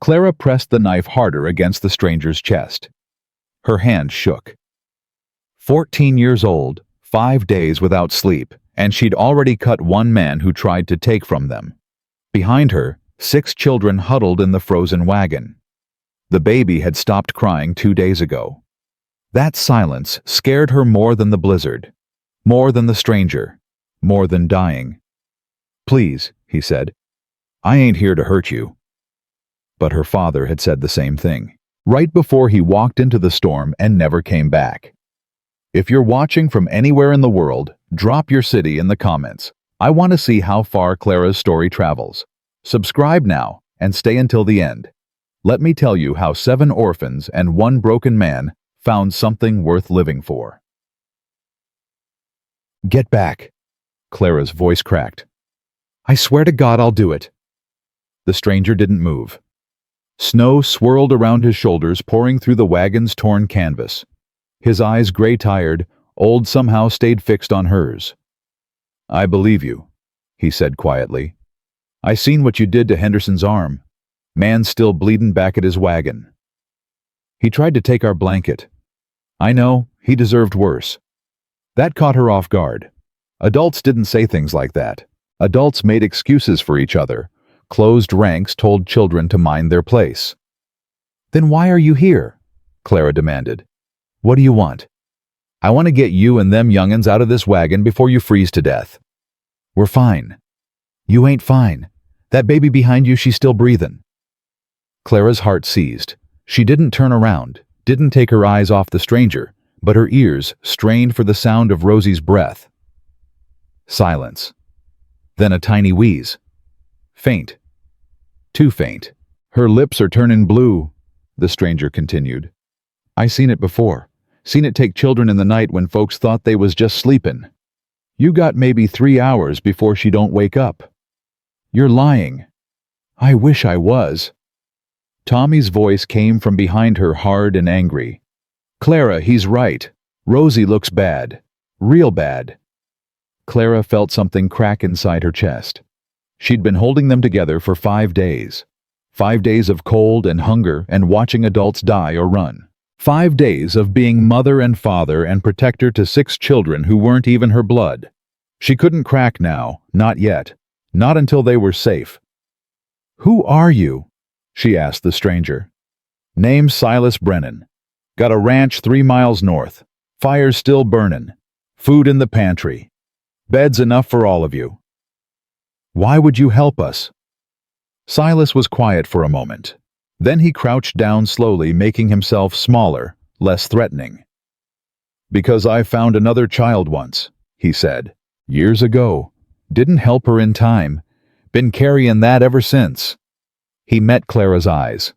Clara pressed the knife harder against the stranger's chest. Her hand shook. 14 years old, 5 days without sleep, and she'd already cut one man who tried to take from them. Behind her, 6 children huddled in the frozen wagon. The baby had stopped crying 2 days ago. That silence scared her more than the blizzard, more than the stranger, more than dying. "Please," he said, "I ain't here to hurt you." But her father had said the same thing, right before he walked into the storm and never came back. If you're watching from anywhere in the world, drop your city in the comments. I want to see how far Clara's story travels. Subscribe now and stay until the end. Let me tell you how 7 orphans and 1 broken man found something worth living for. "Get back," Clara's voice cracked. "I swear to God I'll do it." The stranger didn't move. Snow swirled around his shoulders, pouring through the wagon's torn canvas. His eyes, gray-tired, old, somehow stayed fixed on hers. "I believe you," he said quietly. "I seen what you did to Henderson's arm. Man still bleedin' back at his wagon. He tried to take our blanket. I know, he deserved worse." That caught her off guard. Adults didn't say things like that. Adults made excuses for each other. Closed ranks told children to mind their place. "Then why are you here?" Clara demanded. "What do you want?" "I want to get you and them young'uns out of this wagon before you freeze to death." "We're fine." "You ain't fine. That baby behind you, she's still breathing." Clara's heart seized. She didn't turn around, didn't take her eyes off the stranger, but her ears strained for the sound of Rosie's breath. Silence. Then a tiny wheeze. Faint. Too faint. "Her lips are turning blue," the stranger continued. "I seen it before. Seen it take children in the night when folks thought they was just sleepin'. You got maybe 3 hours before she don't wake up." "You're lying." "I wish I was." Tommy's voice came from behind her, hard and angry. "Clara, he's right. Rosie looks bad. Real bad." Clara felt something crack inside her chest. She'd been holding them together for 5 days. 5 days of cold and hunger and watching adults die or run. 5 days of being mother and father and protector to 6 children who weren't even her blood. She couldn't crack now, not yet. Not until they were safe. "Who are you?" she asked the stranger. "Name's Silas Brennan. Got a ranch 3 miles north. Fire's still burnin'. Food in the pantry. Beds enough for all of you." "Why would you help us?" Silas was quiet for a moment. Then he crouched down slowly, making himself smaller, less threatening. "Because I found another child once," he said. "Years ago. Didn't help her in time. Been carrying that ever since." He met Clara's eyes.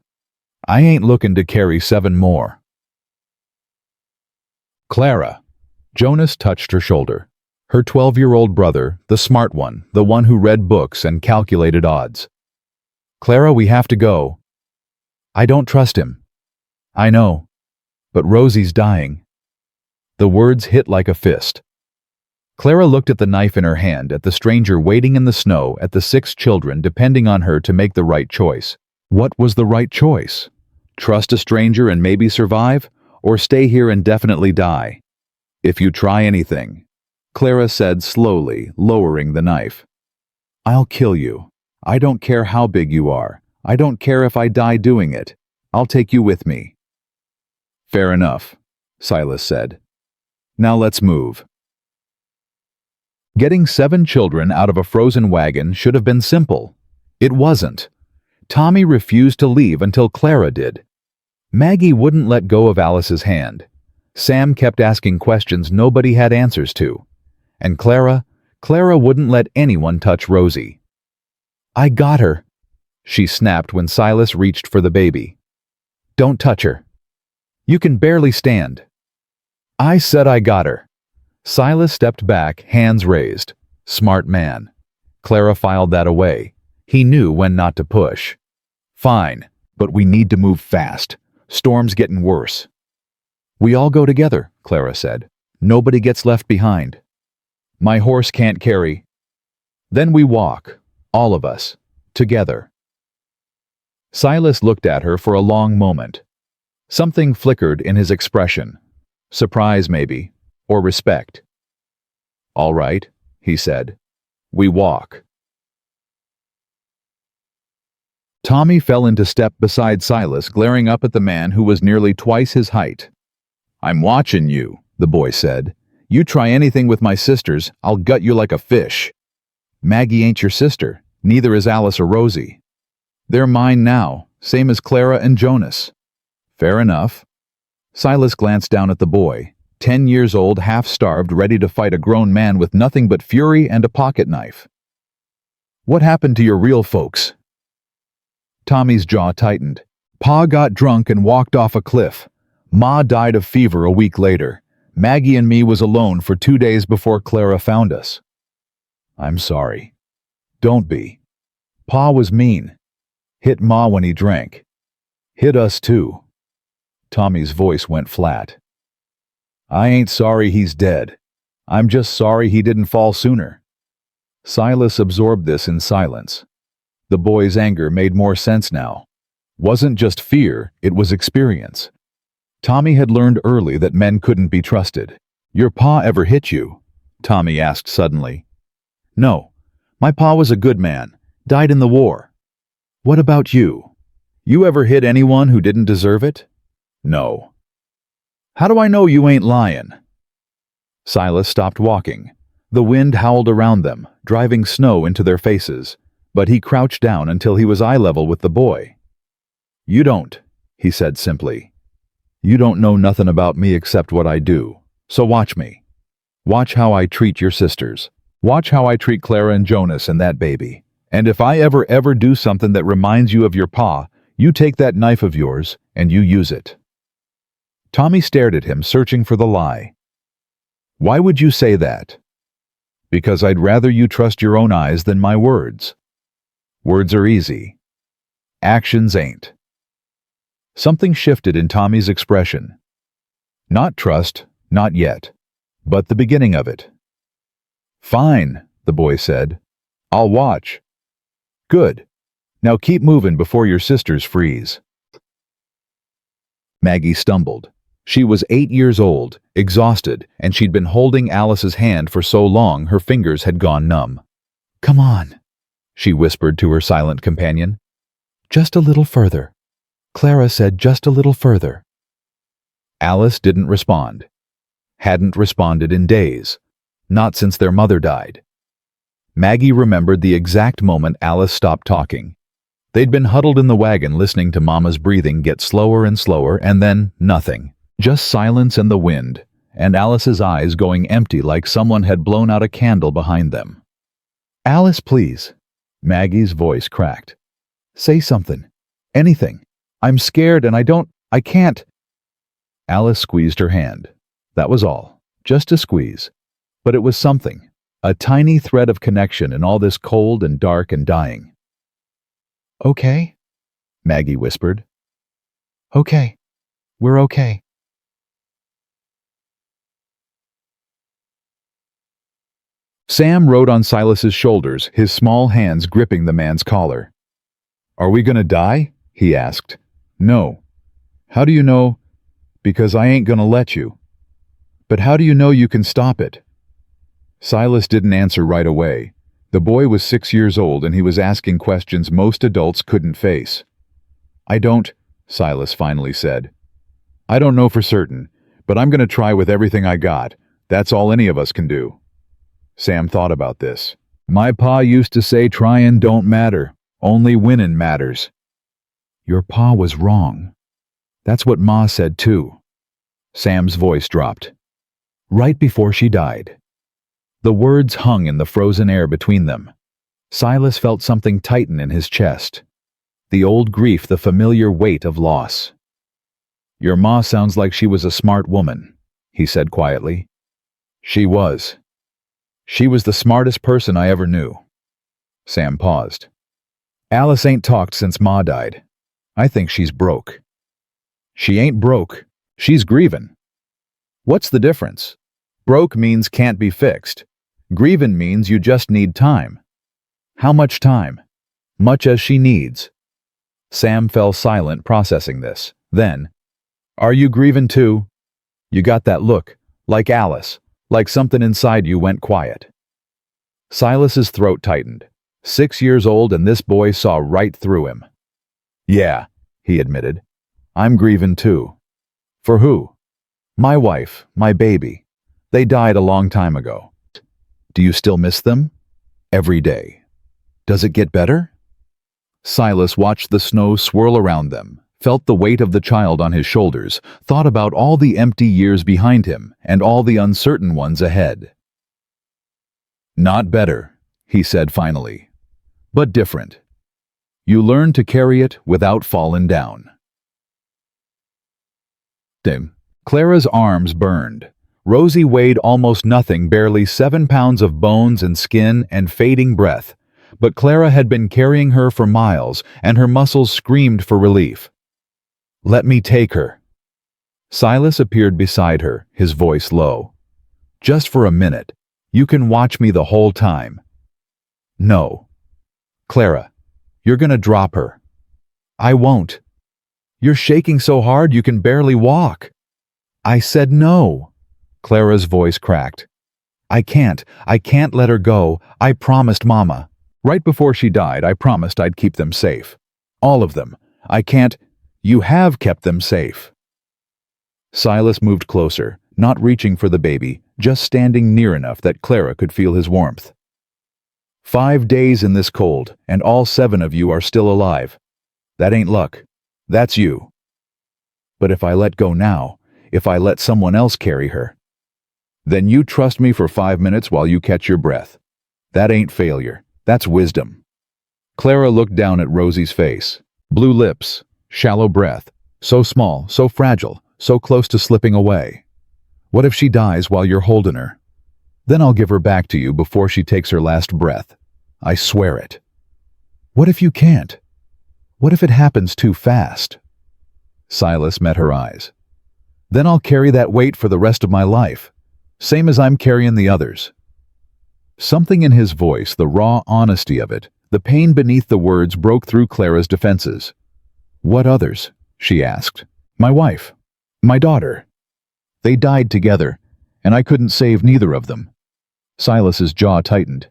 "I ain't looking to carry 7 more." "Clara." Jonas touched her shoulder. Her 12-year-old brother, the smart one, the one who read books and calculated odds. "Clara, we have to go." "I don't trust him." "I know. But Rosie's dying." The words hit like a fist. Clara looked at the knife in her hand, at the stranger waiting in the snow, at the 6 children depending on her to make the right choice. What was the right choice? Trust a stranger and maybe survive, or stay here and definitely die? "If you try anything," Clara said slowly, lowering the knife, "I'll kill you. I don't care how big you are. I don't care if I die doing it. I'll take you with me." "Fair enough," Silas said. "Now let's move." Getting 7 children out of a frozen wagon should have been simple. It wasn't. Tommy refused to leave until Clara did. Maggie wouldn't let go of Alice's hand. Sam kept asking questions nobody had answers to. And Clara wouldn't let anyone touch Rosie. "I got her," she snapped when Silas reached for the baby. "Don't touch her. You can barely stand." "I said I got her." Silas stepped back, hands raised. Smart man. Clara filed that away. He knew when not to push. "Fine, but we need to move fast. Storm's getting worse." "We all go together," Clara said. "Nobody gets left behind." "My horse can't carry." "Then we walk, all of us, together." Silas looked at her for a long moment. Something flickered in his expression. Surprise, maybe, or respect. "All right," he said. "We walk." Tommy fell into step beside Silas, glaring up at the man who was nearly twice his height. "I'm watching you," the boy said. "You try anything with my sisters, I'll gut you like a fish." "Maggie ain't your sister, neither is Alice or Rosie. They're mine now, same as Clara and Jonas." "Fair enough." Silas glanced down at the boy, 10 years old, half-starved, ready to fight a grown man with nothing but fury and a pocket knife. "What happened to your real folks?" Tommy's jaw tightened. "Pa got drunk and walked off a cliff. Ma died of fever a week later. Maggie and me was alone for 2 days before Clara found us." "I'm sorry." "Don't be. Pa was mean. Hit Ma when he drank. Hit us too." Tommy's voice went flat. "I ain't sorry he's dead. I'm just sorry he didn't fall sooner." Silas absorbed this in silence. The boy's anger made more sense now. Wasn't just fear, it was experience. Tommy had learned early that men couldn't be trusted. "Your pa ever hit you?" Tommy asked suddenly. "No. My pa was a good man. Died in the war." "What about you? You ever hit anyone who didn't deserve it?" "No." "How do I know you ain't lying?" Silas stopped walking. The wind howled around them, driving snow into their faces, but he crouched down until he was eye level with the boy. "You don't," he said simply. "You don't know nothing about me except what I do, so watch me. Watch how I treat your sisters. Watch how I treat Clara and Jonas and that baby. And if I ever do something that reminds you of your pa, you take that knife of yours and you use it." Tommy stared at him, searching for the lie. "Why would you say that?" "Because I'd rather you trust your own eyes than my words. Words are easy. Actions ain't." Something shifted in Tommy's expression. Not trust, not yet, but the beginning of it. "Fine," the boy said. "I'll watch." "Good. Now keep moving before your sisters freeze." Maggie stumbled. She was 8 years old, exhausted, and she'd been holding Alice's hand for so long her fingers had gone numb. "Come on," she whispered to her silent companion. "Just a little further. Clara said just a little further." Alice didn't respond. Hadn't responded in days. Not since their mother died. Maggie remembered the exact moment Alice stopped talking. They'd been huddled in the wagon listening to Mama's breathing get slower and slower, and then nothing. Just silence and the wind, and Alice's eyes going empty like someone had blown out a candle behind them. "Alice, please." Maggie's voice cracked. "Say something. Anything. I'm scared and I can't." Alice squeezed her hand. That was all. Just a squeeze. But it was something. A tiny thread of connection in all this cold and dark and dying. "Okay," Maggie whispered. "Okay. We're okay." Sam rode on Silas's shoulders, his small hands gripping the man's collar. "Are we gonna die?" he asked. "No." "How do you know?" "Because I ain't gonna let you." "But how do you know you can stop it?" Silas didn't answer right away. The boy was 6 years old and he was asking questions most adults couldn't face. "I don't," Silas finally said. "I don't know for certain, but I'm gonna try with everything I got. That's all any of us can do." Sam thought about this. "My pa used to say tryin' don't matter, only winnin' matters." "Your pa was wrong. That's what Ma said too." Sam's voice dropped. "Right before she died." The words hung in the frozen air between them. Silas felt something tighten in his chest. The old grief, the familiar weight of loss. "Your ma sounds like she was a smart woman," he said quietly. "She was. She was the smartest person I ever knew." Sam paused. "Alice ain't talked since Ma died. I think she's broke." "She ain't broke. She's grievin'." "What's the difference? Broke means can't be fixed. Grievin' means you just need time." "How much time?" "Much as she needs." Sam fell silent, processing this. Then, "Are you grieving too?" You got that look, like Alice, like something inside you went quiet. Silas's throat tightened. 6 years old and this boy saw right through him. "Yeah," he admitted. "I'm grieving too." "For who?" "My wife, my baby. They died a long time ago." "Do you still miss them?" "Every day." "Does it get better?" Silas watched the snow swirl around them, felt the weight of the child on his shoulders, thought about all the empty years behind him and all the uncertain ones ahead. "Not better," he said finally, "but different. You learn to carry it without falling down." Clara's arms burned. Rosie weighed almost nothing, barely 7 pounds of bones and skin and fading breath, but Clara had been carrying her for miles, and her muscles screamed for relief. "Let me take her." Silas appeared beside her, his voice low. "Just for a minute. You can watch me the whole time." "No." "Clara, you're gonna drop her." "I won't." "You're shaking so hard you can barely walk." "I said no." Clara's voice cracked. I can't let her go. I promised Mama. Right before she died, I promised I'd keep them safe. All of them. I can't. You have kept them safe." Silas moved closer, not reaching for the baby, just standing near enough that Clara could feel his warmth. 5 days in this cold, and all 7 of you are still alive. That ain't luck. That's you. But if I let go now, if I let someone else carry her, then you trust me for 5 minutes while you catch your breath. That ain't failure. That's wisdom." Clara looked down at Rosie's face. Blue lips, shallow breath, so small, so fragile, so close to slipping away. "What if she dies while you're holding her? Then I'll give her back to you before she takes her last breath. I swear it." "What if you can't? What if it happens too fast?" Silas met her eyes. "Then I'll carry that weight for the rest of my life, same as I'm carrying the others." Something in his voice, the raw honesty of it, the pain beneath the words, broke through Clara's defenses. "What others?" she asked. "My wife. My daughter. They died together, and I couldn't save neither of them." Silas's jaw tightened.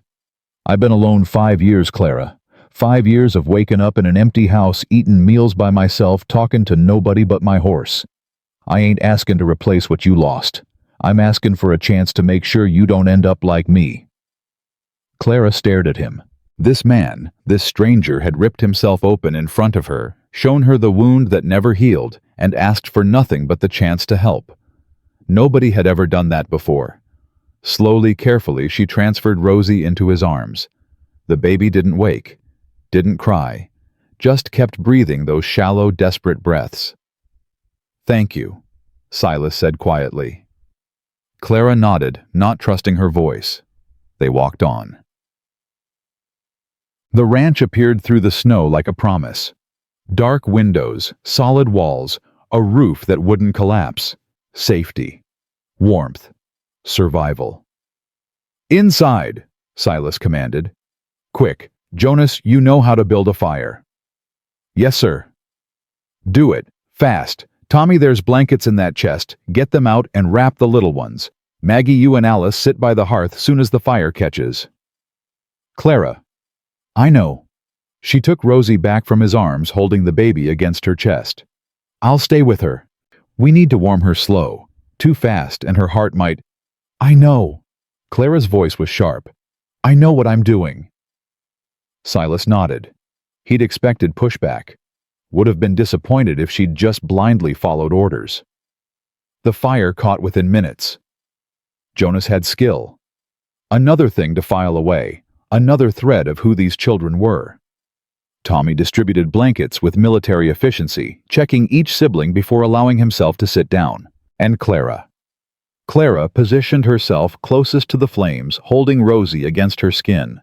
"I've been alone 5 years, Clara. 5 years of waking up in an empty house, eating meals by myself, talking to nobody but my horse. I ain't asking to replace what you lost. I'm asking for a chance to make sure you don't end up like me." Clara stared at him. This man, this stranger, had ripped himself open in front of her, shown her the wound that never healed, and asked for nothing but the chance to help. Nobody had ever done that before. Slowly, carefully, she transferred Rosie into his arms. The baby didn't wake, didn't cry, just kept breathing those shallow, desperate breaths. "Thank you," Silas said quietly. Clara nodded, not trusting her voice. They walked on. The ranch appeared through the snow like a promise. Dark windows, solid walls, a roof that wouldn't collapse. Safety. Warmth. Survival. "Inside," Silas commanded. "Quick, Jonas, you know how to build a fire." "Yes, sir." "Do it. Fast. Tommy, there's blankets in that chest. Get them out and wrap the little ones. Maggie, you and Alice sit by the hearth soon as the fire catches." "Clara." "I know." She took Rosie back from his arms, holding the baby against her chest. "I'll stay with her. We need to warm her slow. Too fast, and her heart might—" "I know." Clara's voice was sharp. "I know what I'm doing." Silas nodded. He'd expected pushback. Would have been disappointed if she'd just blindly followed orders. The fire caught within minutes. Jonas had skill. Another thing to file away, another thread of who these children were. Tommy distributed blankets with military efficiency, checking each sibling before allowing himself to sit down. And Clara. Clara positioned herself closest to the flames, holding Rosie against her skin,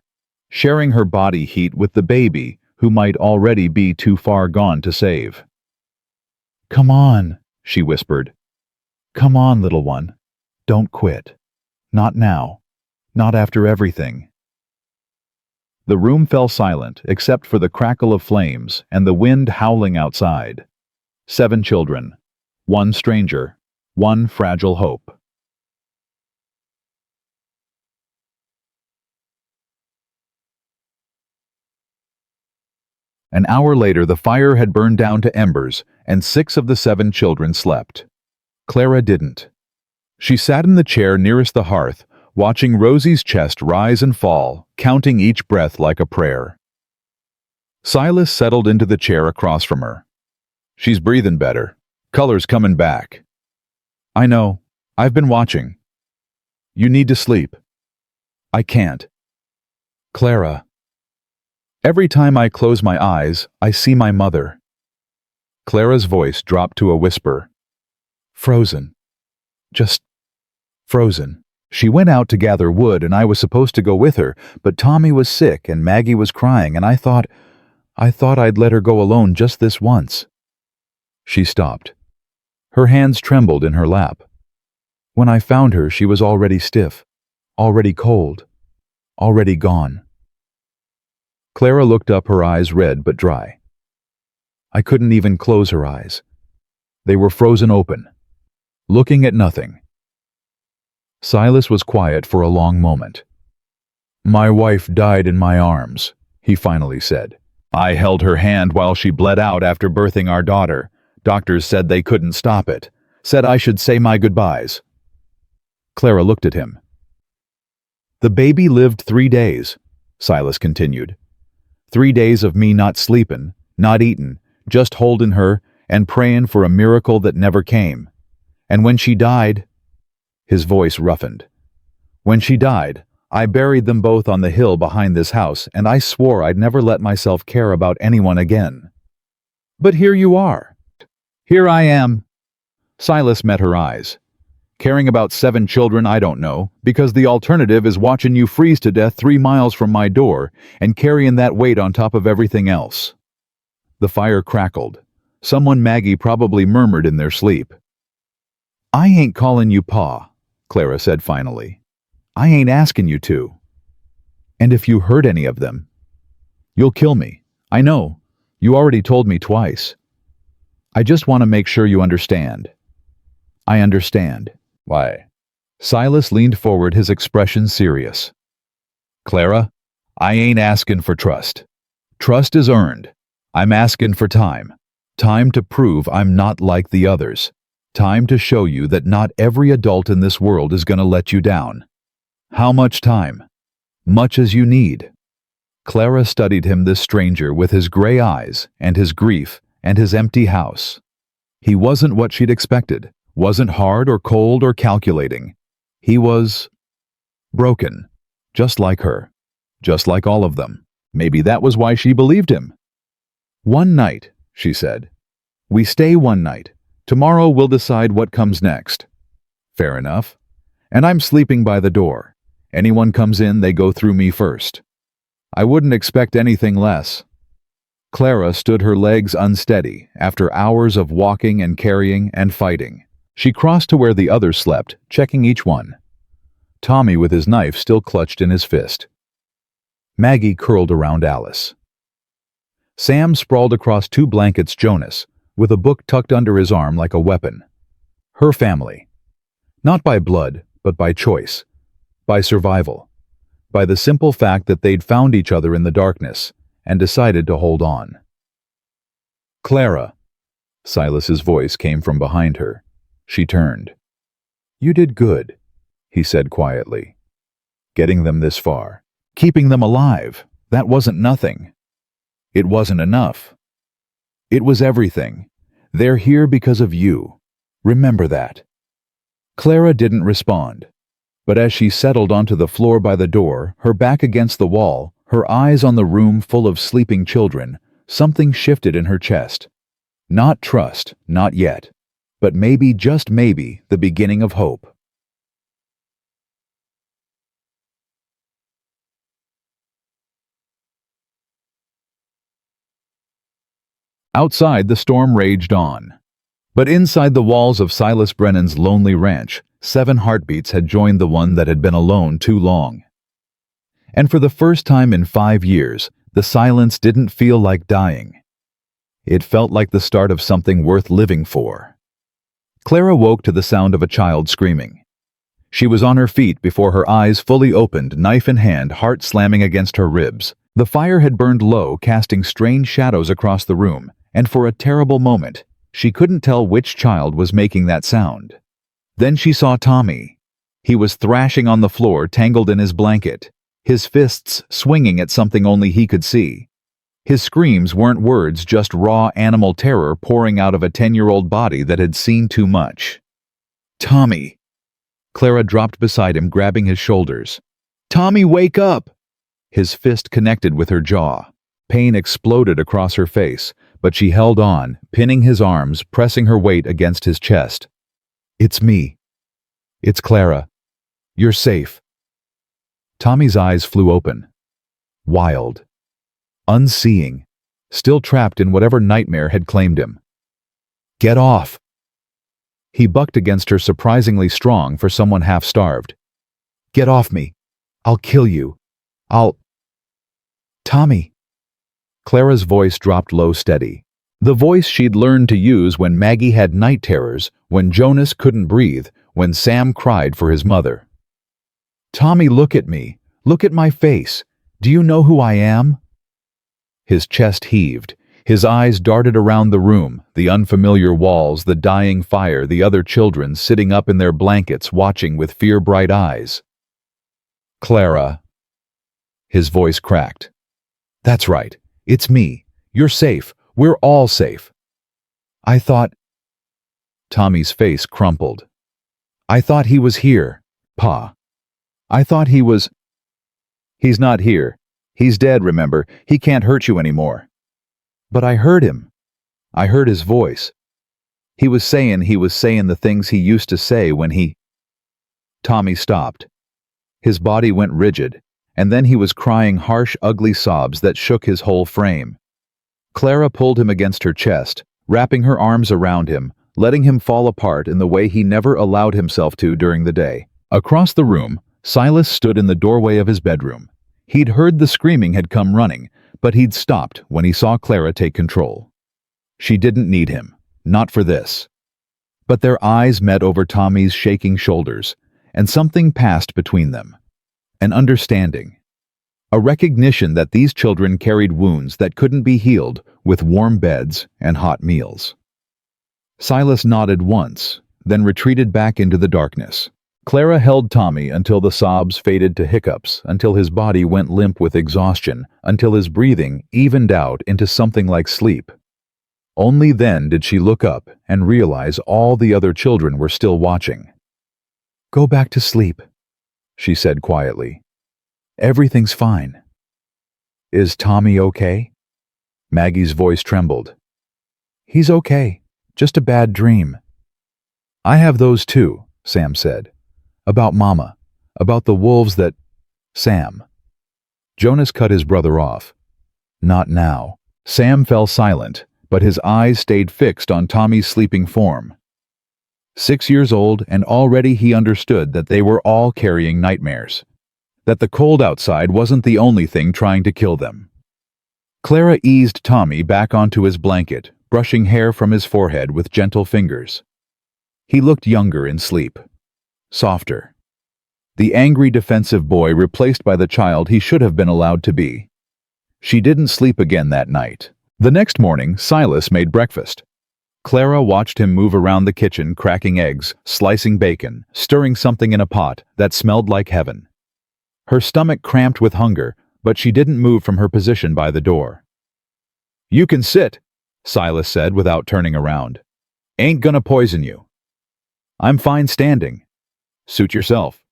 sharing her body heat with the baby, who might already be too far gone to save. "Come on," she whispered. "Come on, little one. Don't quit. Not now. Not after everything." The room fell silent except for the crackle of flames and the wind howling outside. 7 children. 1 stranger. 1 fragile hope. An hour later, the fire had burned down to embers, and 6 of the 7 children slept. Clara didn't. She sat in the chair nearest the hearth, watching Rosie's chest rise and fall, counting each breath like a prayer. Silas settled into the chair across from her. She's breathing better. Color's coming back. I know. I've been watching. You need to sleep. I can't. Clara. Every time I close my eyes, I see my mother. Clara's voice dropped to a whisper. Frozen. Just frozen. She went out to gather wood and I was supposed to go with her, but Tommy was sick and Maggie was crying and I thought I'd let her go alone just this once. She stopped. Her hands trembled in her lap. When I found her, she was already stiff, already cold, already gone. Clara looked up, her eyes red but dry. I couldn't even close her eyes. They were frozen open, looking at nothing. Silas was quiet for a long moment. My wife died in my arms, he finally said. I held her hand while she bled out after birthing our daughter. Doctors said they couldn't stop it, said I should say my goodbyes. Clara looked at him. The baby lived 3 days, Silas continued. 3 days of me not sleepin', not eatin', just holdin' her and prayin' for a miracle that never came. And when she died, his voice roughened. When she died, I buried them both on the hill behind this house, and I swore I'd never let myself care about anyone again. But here you are. Here I am. Silas met her eyes. Caring about 7 children I don't know, because the alternative is watching you freeze to death 3 miles from my door and carrying that weight on top of everything else. The fire crackled. Someone Maggie probably murmured in their sleep. I ain't calling you Pa, Clara said finally. I ain't asking you to. And if you hurt any of them, you'll kill me. I know. You already told me twice. I just want to make sure you understand. I understand. Why? Silas leaned forward, his expression serious. Clara, I ain't asking for trust. Trust is earned. I'm asking for time. Time to prove I'm not like the others. Time to show you that not every adult in this world is going to let you down. How much time? Much as you need. Clara studied him, this stranger, with his gray eyes and his grief and his empty house. He wasn't what she'd expected. Wasn't hard or cold or calculating. He was broken, just like her, just like all of them. Maybe that was why she believed him. One night, she said. We stay one night. Tomorrow we'll decide what comes next. Fair enough. And I'm sleeping by the door. Anyone comes in, they go through me first. I wouldn't expect anything less. Clara stood, her legs unsteady, after hours of walking and carrying and fighting. She crossed to where the others slept, checking each one. Tommy, with his knife still clutched in his fist. Maggie curled around Alice. Sam sprawled across 2 blankets, Jonas, with a book tucked under his arm like a weapon. Her family. Not by blood, but by choice. By survival. By the simple fact that they'd found each other in the darkness and decided to hold on. Clara. Silas's voice came from behind her. She turned. You did good, he said quietly. Getting them this far. Keeping them alive. That wasn't nothing. It wasn't enough. It was everything. They're here because of you. Remember that. Clara didn't respond. But as she settled onto the floor by the door, her back against the wall, her eyes on the room full of sleeping children, something shifted in her chest. Not trust, not yet. But maybe, just maybe, the beginning of hope. Outside, the storm raged on. But inside the walls of Silas Brennan's lonely ranch, 7 heartbeats had joined the one that had been alone too long. And for the first time in 5 years, the silence didn't feel like dying. It felt like the start of something worth living for. Clara woke to the sound of a child screaming. She was on her feet before her eyes fully opened, knife in hand, heart slamming against her ribs. The fire had burned low, casting strange shadows across the room, and for a terrible moment, she couldn't tell which child was making that sound. Then she saw Tommy. He was thrashing on the floor, tangled in his blanket, his fists swinging at something only he could see. His screams weren't words, just raw animal terror pouring out of a 10-year-old body that had seen too much. "Tommy!" Clara dropped beside him, grabbing his shoulders. "Tommy, wake up!" His fist connected with her jaw. Pain exploded across her face, but she held on, pinning his arms, pressing her weight against his chest. "It's me. It's Clara. You're safe." Tommy's eyes flew open. Wild. Unseeing. Still trapped in whatever nightmare had claimed him. "Get off!" He bucked against her, surprisingly strong for someone half-starved. "Get off me. I'll kill you. I'll—" "Tommy." Clara's voice dropped low, steady. The voice she'd learned to use when Maggie had night terrors, when Jonas couldn't breathe, when Sam cried for his mother. "Tommy, look at me. Look at my face. Do you know who I am?" His chest heaved. His eyes darted around the room, the unfamiliar walls, the dying fire, the other children sitting up in their blankets watching with fear-bright eyes. "Clara." His voice cracked. "That's right. It's me. You're safe. We're all safe." "I thought—" Tommy's face crumpled. "I thought he was here, Pa. I thought he was—" "He's not here. He's dead, remember? He can't hurt you anymore." "But I heard him. I heard his voice. He was saying the things he used to say when he—" Tommy stopped. His body went rigid, and then he was crying harsh, ugly sobs that shook his whole frame. Clara pulled him against her chest, wrapping her arms around him, letting him fall apart in the way he never allowed himself to during the day. Across the room, Silas stood in the doorway of his bedroom. He'd heard the screaming had come running, but he'd stopped when he saw Clara take control. She didn't need him, not for this. But their eyes met over Tommy's shaking shoulders, and something passed between them. An understanding. A recognition that these children carried wounds that couldn't be healed with warm beds and hot meals. Silas nodded once, then retreated back into the darkness. Clara held Tommy until the sobs faded to hiccups, until his body went limp with exhaustion, until his breathing evened out into something like sleep. Only then did she look up and realize all the other children were still watching. "Go back to sleep," she said quietly. "Everything's fine." "Is Tommy okay?" Maggie's voice trembled. "He's okay. Just a bad dream." "I have those too," Sam said. "About Mama. About the wolves that—" "Sam." Jonas cut his brother off. "Not now." Sam fell silent, but his eyes stayed fixed on Tommy's sleeping form. 6 years old, and already he understood that they were all carrying nightmares. That the cold outside wasn't the only thing trying to kill them. Clara eased Tommy back onto his blanket, brushing hair from his forehead with gentle fingers. He looked younger in sleep. Softer. The angry, defensive boy replaced by the child he should have been allowed to be. She didn't sleep again that night. The next morning, Silas made breakfast. Clara watched him move around the kitchen, cracking eggs, slicing bacon, stirring something in a pot that smelled like heaven. Her stomach cramped with hunger, but she didn't move from her position by the door. "You can sit," Silas said without turning around. "Ain't gonna poison you." "I'm fine standing." "Suit yourself."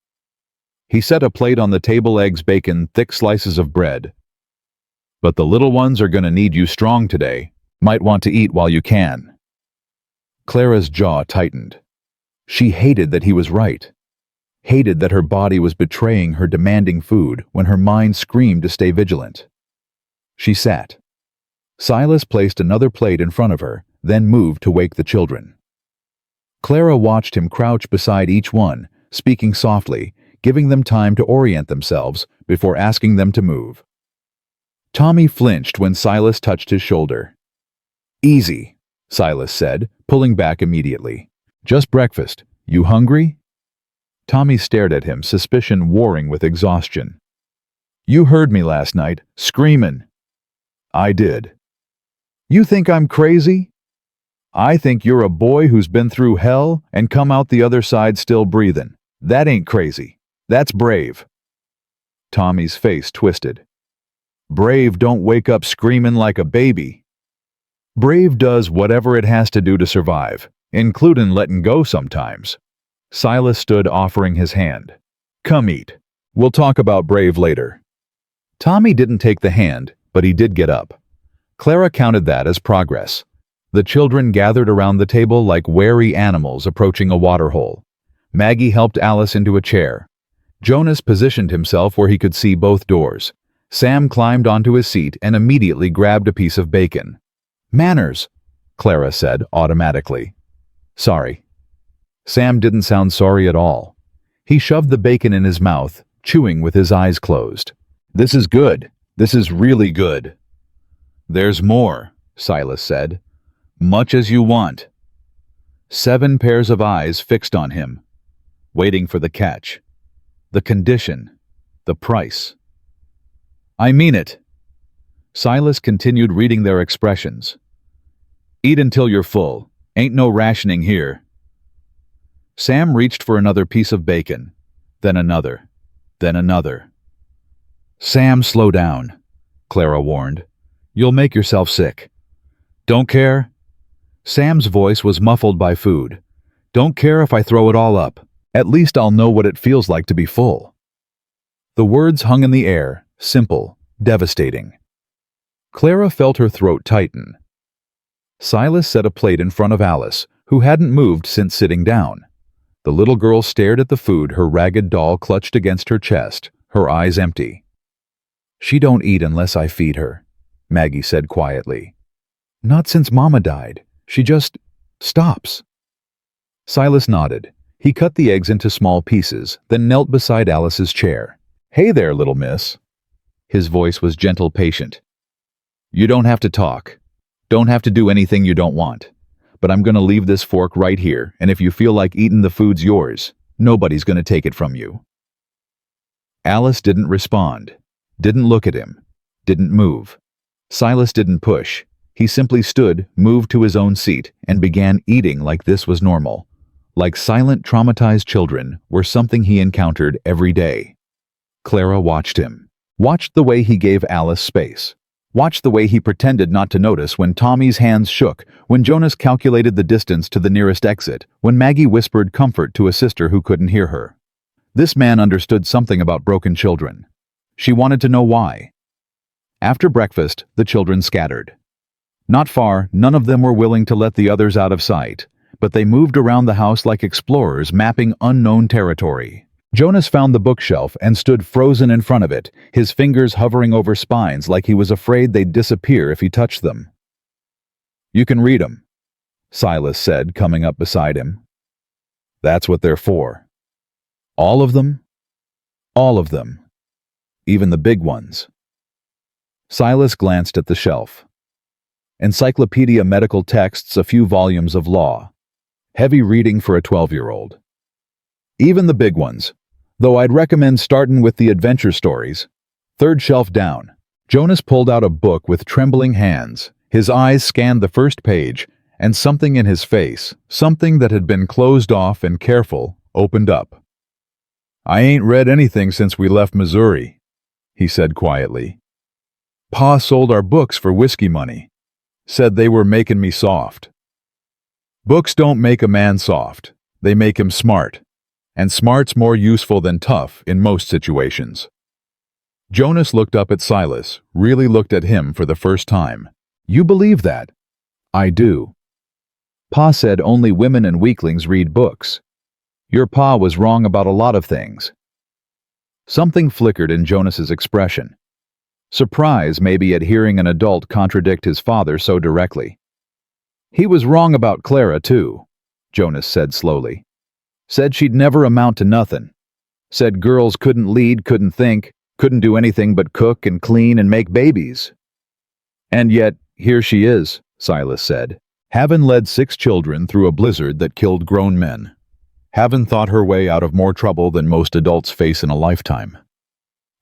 He set a plate on the table, eggs, bacon, thick slices of bread. "But the little ones are gonna need you strong today. Might want to eat while you can." Clara's jaw tightened. She hated that he was right. Hated that her body was betraying her, demanding food when her mind screamed to stay vigilant. She sat. Silas placed another plate in front of her, then moved to wake the children. Clara watched him crouch beside each one, speaking softly, giving them time to orient themselves before asking them to move. Tommy flinched when Silas touched his shoulder. "Easy," Silas said, pulling back immediately. "Just breakfast. You hungry?" Tommy stared at him, suspicion warring with exhaustion. "You heard me last night, screamin'." "I did." "You think I'm crazy?" "I think you're a boy who's been through hell and come out the other side still breathing. That ain't crazy. That's brave." Tommy's face twisted. "Brave don't wake up screaming like a baby. Brave does whatever it has to do to survive, including letting go sometimes." Silas stood, offering his hand. "Come eat. We'll talk about Brave later." Tommy didn't take the hand, but he did get up. Clara counted that as progress. The children gathered around the table like wary animals approaching a waterhole. Maggie helped Alice into a chair. Jonas positioned himself where he could see both doors. Sam climbed onto his seat and immediately grabbed a piece of bacon. "Manners," Clara said automatically. "Sorry." Sam didn't sound sorry at all. He shoved the bacon in his mouth, chewing with his eyes closed. "This is good. This is really good." "There's more," Silas said. "Much as you want." 7 pairs of eyes fixed on him, waiting for the catch, the condition, the price. "I mean it." Silas continued reading their expressions. "Eat until you're full. Ain't no rationing here." Sam reached for another piece of bacon, then another, then another. "Sam, slow down," Clara warned. "You'll make yourself sick." "Don't care." Sam's voice was muffled by food. "Don't care if I throw it all up. At least I'll know what it feels like to be full." The words hung in the air, simple, devastating. Clara felt her throat tighten. Silas set a plate in front of Alice, who hadn't moved since sitting down. The little girl stared at the food her ragged doll clutched against her chest, her eyes empty. "She don't eat unless I feed her," Maggie said quietly. "Not since Mama died. She just stops." Silas nodded. He cut the eggs into small pieces, then knelt beside Alice's chair. "Hey there, little miss." His voice was gentle, patient. "You don't have to talk. Don't have to do anything you don't want. But I'm gonna leave this fork right here, and if you feel like eating, the food's yours. Nobody's gonna take it from you." Alice didn't respond, didn't look at him, didn't move. Silas didn't push. He simply stood, moved to his own seat, and began eating like this was normal. Like silent, traumatized children were something he encountered every day. Clara watched him. Watched the way he gave Alice space. Watched the way he pretended not to notice when Tommy's hands shook, when Jonas calculated the distance to the nearest exit, when Maggie whispered comfort to a sister who couldn't hear her. This man understood something about broken children. She wanted to know why. After breakfast, the children scattered. Not far, none of them were willing to let the others out of sight, but they moved around the house like explorers mapping unknown territory. Jonas found the bookshelf and stood frozen in front of it, his fingers hovering over spines like he was afraid they'd disappear if he touched them. "You can read 'em," Silas said, coming up beside him. "That's what they're for." "All of them?" "All of them. Even the big ones." Silas glanced at the shelf. Encyclopedia, medical texts, a few volumes of law. Heavy reading for a 12-year-old. "Even the big ones. Though I'd recommend startin' with the adventure stories." 3rd shelf down. Jonas pulled out a book with trembling hands. His eyes scanned the first page, and something in his face, something that had been closed off and careful, opened up. "I ain't read anything since we left Missouri," he said quietly. "Pa sold our books for whiskey money. Said they were making me soft." "Books don't make a man soft. They make him smart. And smart's more useful than tough in most situations." Jonas looked up at Silas, really looked at him for the first time. "You believe that?" "I do. Pa said only women and weaklings read books. Your pa was wrong about a lot of things." Something flickered in Jonas's expression. Surprise maybe at hearing an adult contradict his father so directly. "He was wrong about Clara, too," Jonas said slowly. "Said she'd never amount to nothin'. Said girls couldn't lead, couldn't think, couldn't do anything but cook and clean and make babies. And yet, here she is, Silas said, having led 6 children through a blizzard that killed grown men. Having thought her way out of more trouble than most adults face in a lifetime.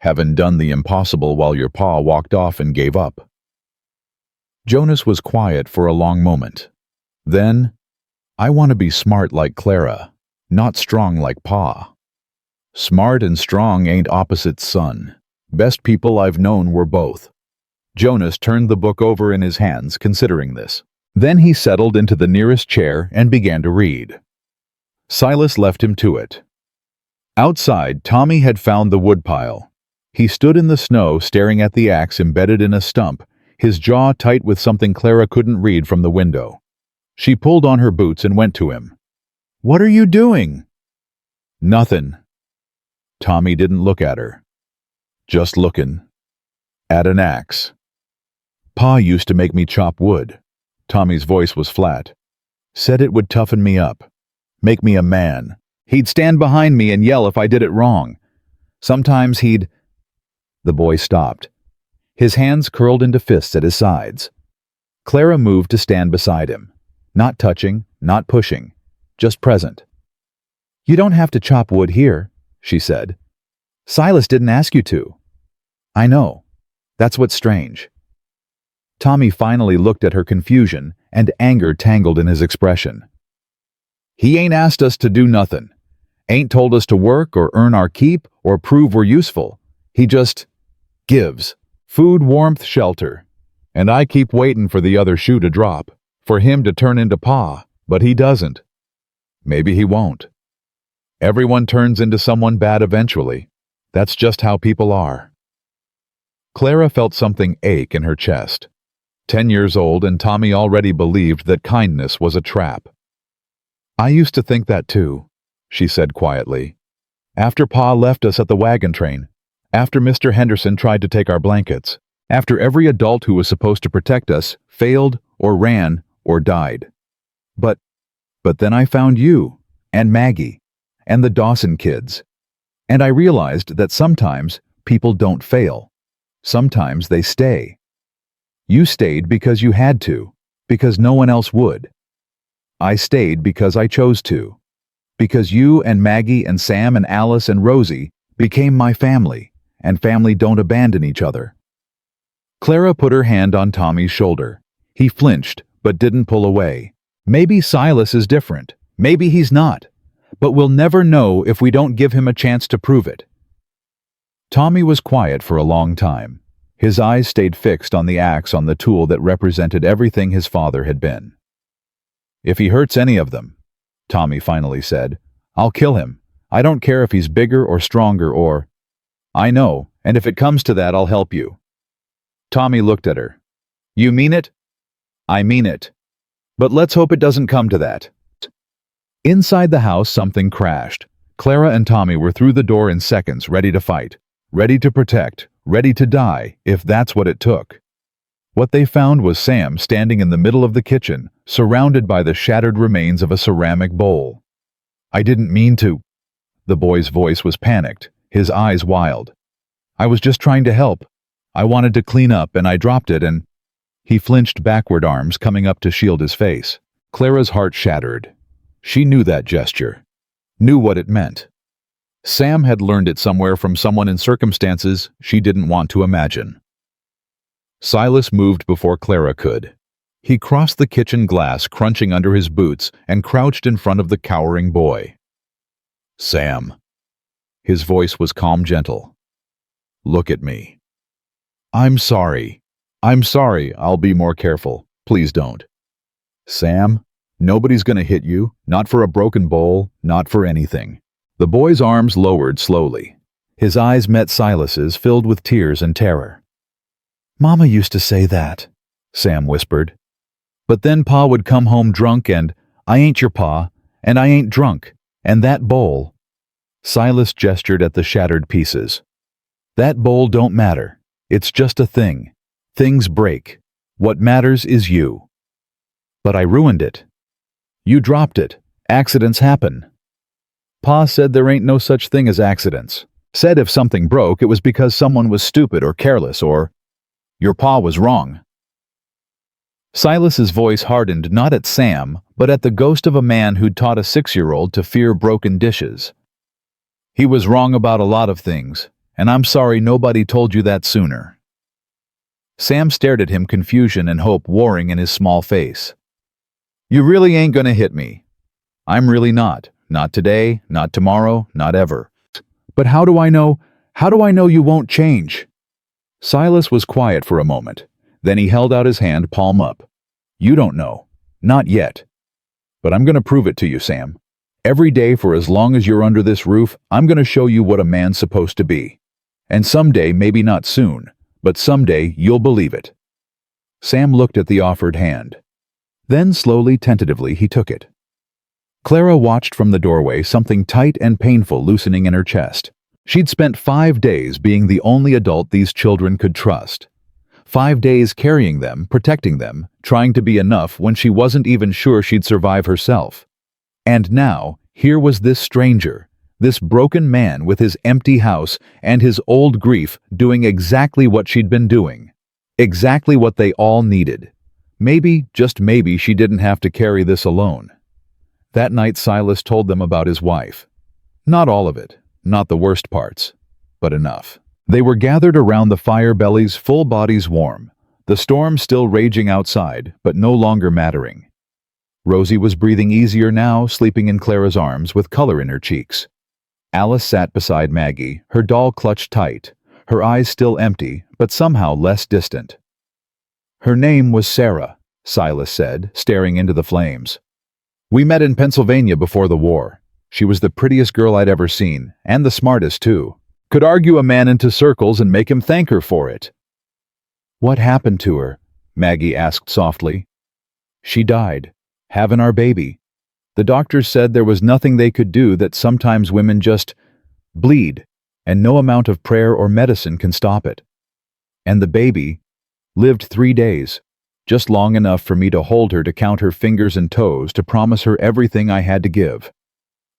Having done the impossible while your pa walked off and gave up. Jonas was quiet for a long moment. Then, I want to be smart like Clara, not strong like Pa. Smart and strong ain't opposites, son. Best people I've known were both. Jonas turned the book over in his hands, considering this. Then he settled into the nearest chair and began to read. Silas left him to it. Outside, Tommy had found the woodpile. He stood in the snow staring at the axe embedded in a stump, his jaw tight with something Clara couldn't read from the window. She pulled on her boots and went to him. "What are you doing?" "Nothing." Tommy didn't look at her. "Just looking. At an axe." "Pa used to make me chop wood." Tommy's voice was flat. "Said it would toughen me up. Make me a man. He'd stand behind me and yell if I did it wrong. Sometimes he'd—" The boy stopped. His hands curled into fists at his sides. Clara moved to stand beside him. Not touching, not pushing, just present. "You don't have to chop wood here," she said. "Silas didn't ask you to." "I know. That's what's strange." Tommy finally looked at her confusion, and anger tangled in his expression. "He ain't asked us to do nothing. Ain't told us to work or earn our keep or prove we're useful. He just gives. Food, warmth, shelter. And I keep waiting for the other shoe to drop, for him to turn into Pa, but he doesn't. Maybe he won't. Everyone turns into someone bad eventually. That's just how people are." Clara felt something ache in her chest. 10 years old, and Tommy already believed that kindness was a trap. "I used to think that too," she said quietly. "After Pa left us at the wagon train, after Mr. Henderson tried to take our blankets, after every adult who was supposed to protect us failed or ran or died. But then I found you, and Maggie, and the Dawson kids, and I realized that sometimes people don't fail. Sometimes they stay. You stayed because you had to, because no one else would. I stayed because I chose to, because you and Maggie and Sam and Alice and Rosie became my family, and family don't abandon each other." Clara put her hand on Tommy's shoulder. He flinched, but didn't pull away. "Maybe Silas is different. Maybe he's not. But we'll never know if we don't give him a chance to prove it." Tommy was quiet for a long time. His eyes stayed fixed on the axe on the tool that represented everything his father had been. "If he hurts any of them," Tommy finally said, "I'll kill him. I don't care if he's bigger or stronger or—" "I know, and if it comes to that, I'll help you." Tommy looked at her. "You mean it?" "I mean it. But let's hope it doesn't come to that." Inside the house, something crashed. Clara and Tommy were through the door in seconds, ready to fight, ready to protect, ready to die, if that's what it took. What they found was Sam standing in the middle of the kitchen, surrounded by the shattered remains of a ceramic bowl. "I didn't mean to." The boy's voice was panicked, his eyes wild. "I was just trying to help. I wanted to clean up and I dropped it and—" He flinched backward, arms coming up to shield his face. Clara's heart shattered. She knew that gesture, knew what it meant. Sam had learned it somewhere from someone in circumstances she didn't want to imagine. Silas moved before Clara could. He crossed the kitchen glass, crunching under his boots, and crouched in front of the cowering boy. "Sam." His voice was calm, gentle. "Look at me." "I'm sorry. I'm sorry. I'll be more careful. Please don't." "Sam, nobody's gonna hit you. Not for a broken bowl. Not for anything." The boy's arms lowered slowly. His eyes met Silas's, filled with tears and terror. "Mama used to say that," Sam whispered. "But then Pa would come home drunk and, I ain't your pa, and I ain't drunk, and that bowl—" Silas gestured at the shattered pieces. "That bowl don't matter. It's just a thing. Things break. What matters is you." "But I ruined it." "You dropped it. Accidents happen." Pa said there ain't no such thing as accidents. Said if something broke, it was because someone was stupid or careless or your pa was wrong. Silas's voice hardened not at Sam, but at the ghost of a man who'd taught a 6-year-old to fear broken dishes. He was wrong about a lot of things, and I'm sorry nobody told you that sooner. Sam stared at him, confusion and hope warring in his small face. You really ain't gonna hit me. I'm really not. Not today, not tomorrow, not ever. But how do I know you won't change? Silas was quiet for a moment. Then he held out his hand, palm up. You don't know. Not yet. But I'm gonna prove it to you, Sam. Every day for as long as you're under this roof, I'm gonna show you what a man's supposed to be. And someday, maybe not soon, but someday you'll believe it. Sam looked at the offered hand. Then slowly, tentatively, he took it. Clara watched from the doorway, something tight and painful loosening in her chest. She'd spent 5 days being the only adult these children could trust. 5 days carrying them, protecting them, trying to be enough when she wasn't even sure she'd survive herself. And now, here was this stranger, this broken man with his empty house and his old grief doing exactly what she'd been doing. Exactly what they all needed. Maybe, just maybe, she didn't have to carry this alone. That night Silas told them about his wife. Not all of it, not the worst parts, but enough. They were gathered around the fire, bellies full, bodies warm. The storm still raging outside, but no longer mattering. Rosie was breathing easier now, sleeping in Clara's arms with color in her cheeks. Alice sat beside Maggie, her doll clutched tight, her eyes still empty, but somehow less distant. Her name was Sarah, Silas said, staring into the flames. We met in Pennsylvania before the war. She was the prettiest girl I'd ever seen, and the smartest too. Could argue a man into circles and make him thank her for it. What happened to her? Maggie asked softly. She died, having our baby. The doctors said there was nothing they could do, that sometimes women just bleed, and no amount of prayer or medicine can stop it. And the baby lived 3 days, just long enough for me to hold her, to count her fingers and toes, to promise her everything I had to give.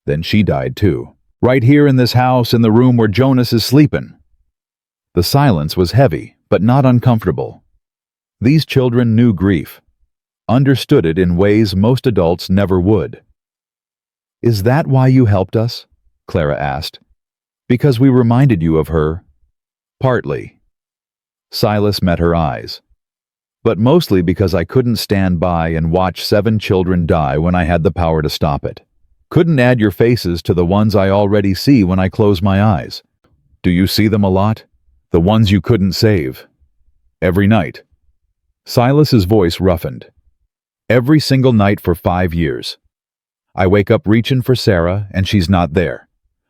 Then she died too. Right here in this house, in the room where Jonas is sleeping. The silence was heavy, but not uncomfortable. These children knew grief, understood it in ways most adults never would. Is that why you helped us? Clara asked. Because we reminded you of her? Partly. Silas met her eyes. But mostly because I couldn't stand by and watch 7 children die when I had the power to stop it. Couldn't add your faces to the ones I already see when I close my eyes. Do you see them a lot? The ones you couldn't save. Every night. Silas's voice roughened. Every single night for 5 years. I wake up reaching for Sarah and she's not there.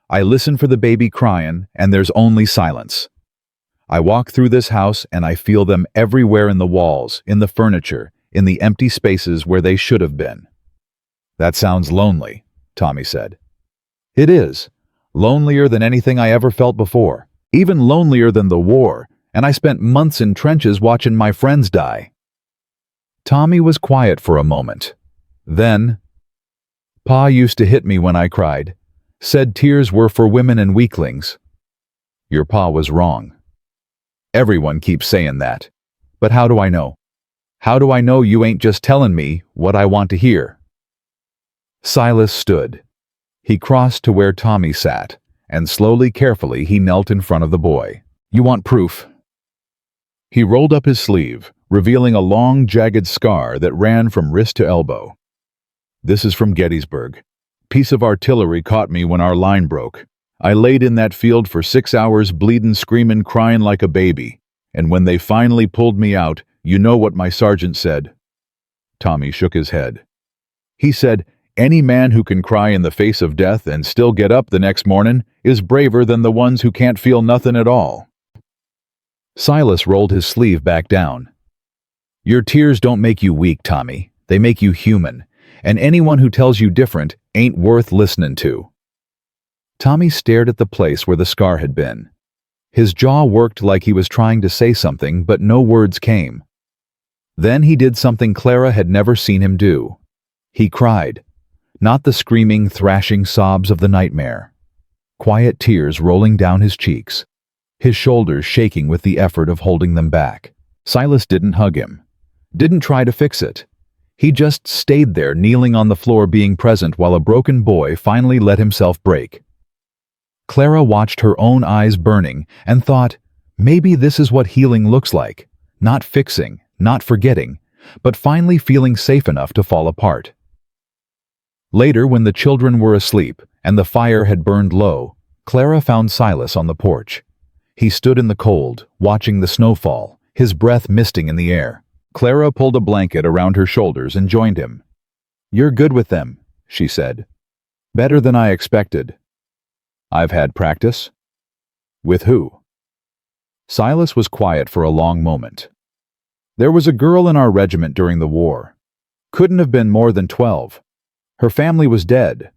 I listen for the baby crying and there's only silence. I walk through this house and I feel them everywhere, in the walls, in the furniture, in the empty spaces where they should have been. That sounds lonely, Tommy said. It is. Lonelier than anything I ever felt before. Even lonelier than the war, and I spent months in trenches watching my friends die. Tommy was quiet for a moment. Then, Pa used to hit me when I cried. Said tears were for women and weaklings. Your pa was wrong. Everyone keeps saying that. But how do I know? How do I know you ain't just telling me what I want to hear? Silas stood. He crossed to where Tommy sat, and slowly, carefully, he knelt in front of the boy. You want proof? He rolled up his sleeve, revealing a long, jagged scar that ran from wrist to elbow. This is from Gettysburg. Piece of artillery caught me when our line broke. I laid in that field for 6 hours, bleeding, screaming, crying like a baby. And when they finally pulled me out, you know what my sergeant said? Tommy shook his head. He said, any man who can cry in the face of death and still get up the next morning is braver than the ones who can't feel nothing at all. Silas rolled his sleeve back down. Your tears don't make you weak, Tommy. They make you human. And anyone who tells you different ain't worth listening to. Tommy stared at the place where the scar had been. His jaw worked like he was trying to say something, but no words came. Then he did something Clara had never seen him do. He cried. Not the screaming, thrashing sobs of the nightmare. Quiet tears rolling down his cheeks, his shoulders shaking with the effort of holding them back. Silas didn't hug him, didn't try to fix it. He just stayed there, kneeling on the floor, being present while a broken boy finally let himself break. Clara watched her own eyes burning and thought, maybe this is what healing looks like. Not fixing, not forgetting, but finally feeling safe enough to fall apart. Later, when the children were asleep and the fire had burned low, Clara found Silas on the porch. He stood in the cold, watching the snowfall, his breath misting in the air. Clara pulled a blanket around her shoulders and joined him. "You're good with them," she said. "Better than I expected." "I've had practice." "With who?" Silas was quiet for a long moment. "There was a girl in our regiment during the war. Couldn't have been more than 12. Her family was dead.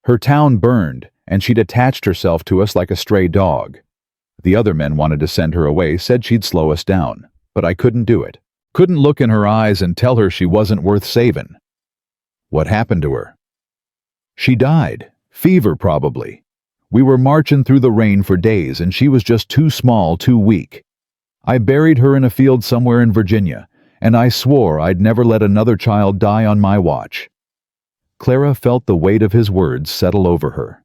Her town burned, and she'd attached herself to us like a stray dog. The other men wanted to send her away, said she'd slow us down, but I couldn't do it. Couldn't look in her eyes and tell her she wasn't worth saving." "What happened to her?" "She died. Fever, probably. We were marching through the rain for days, and she was just too small, too weak. I buried her in a field somewhere in Virginia, and I swore I'd never let another child die on my watch." Clara felt the weight of his words settle over her.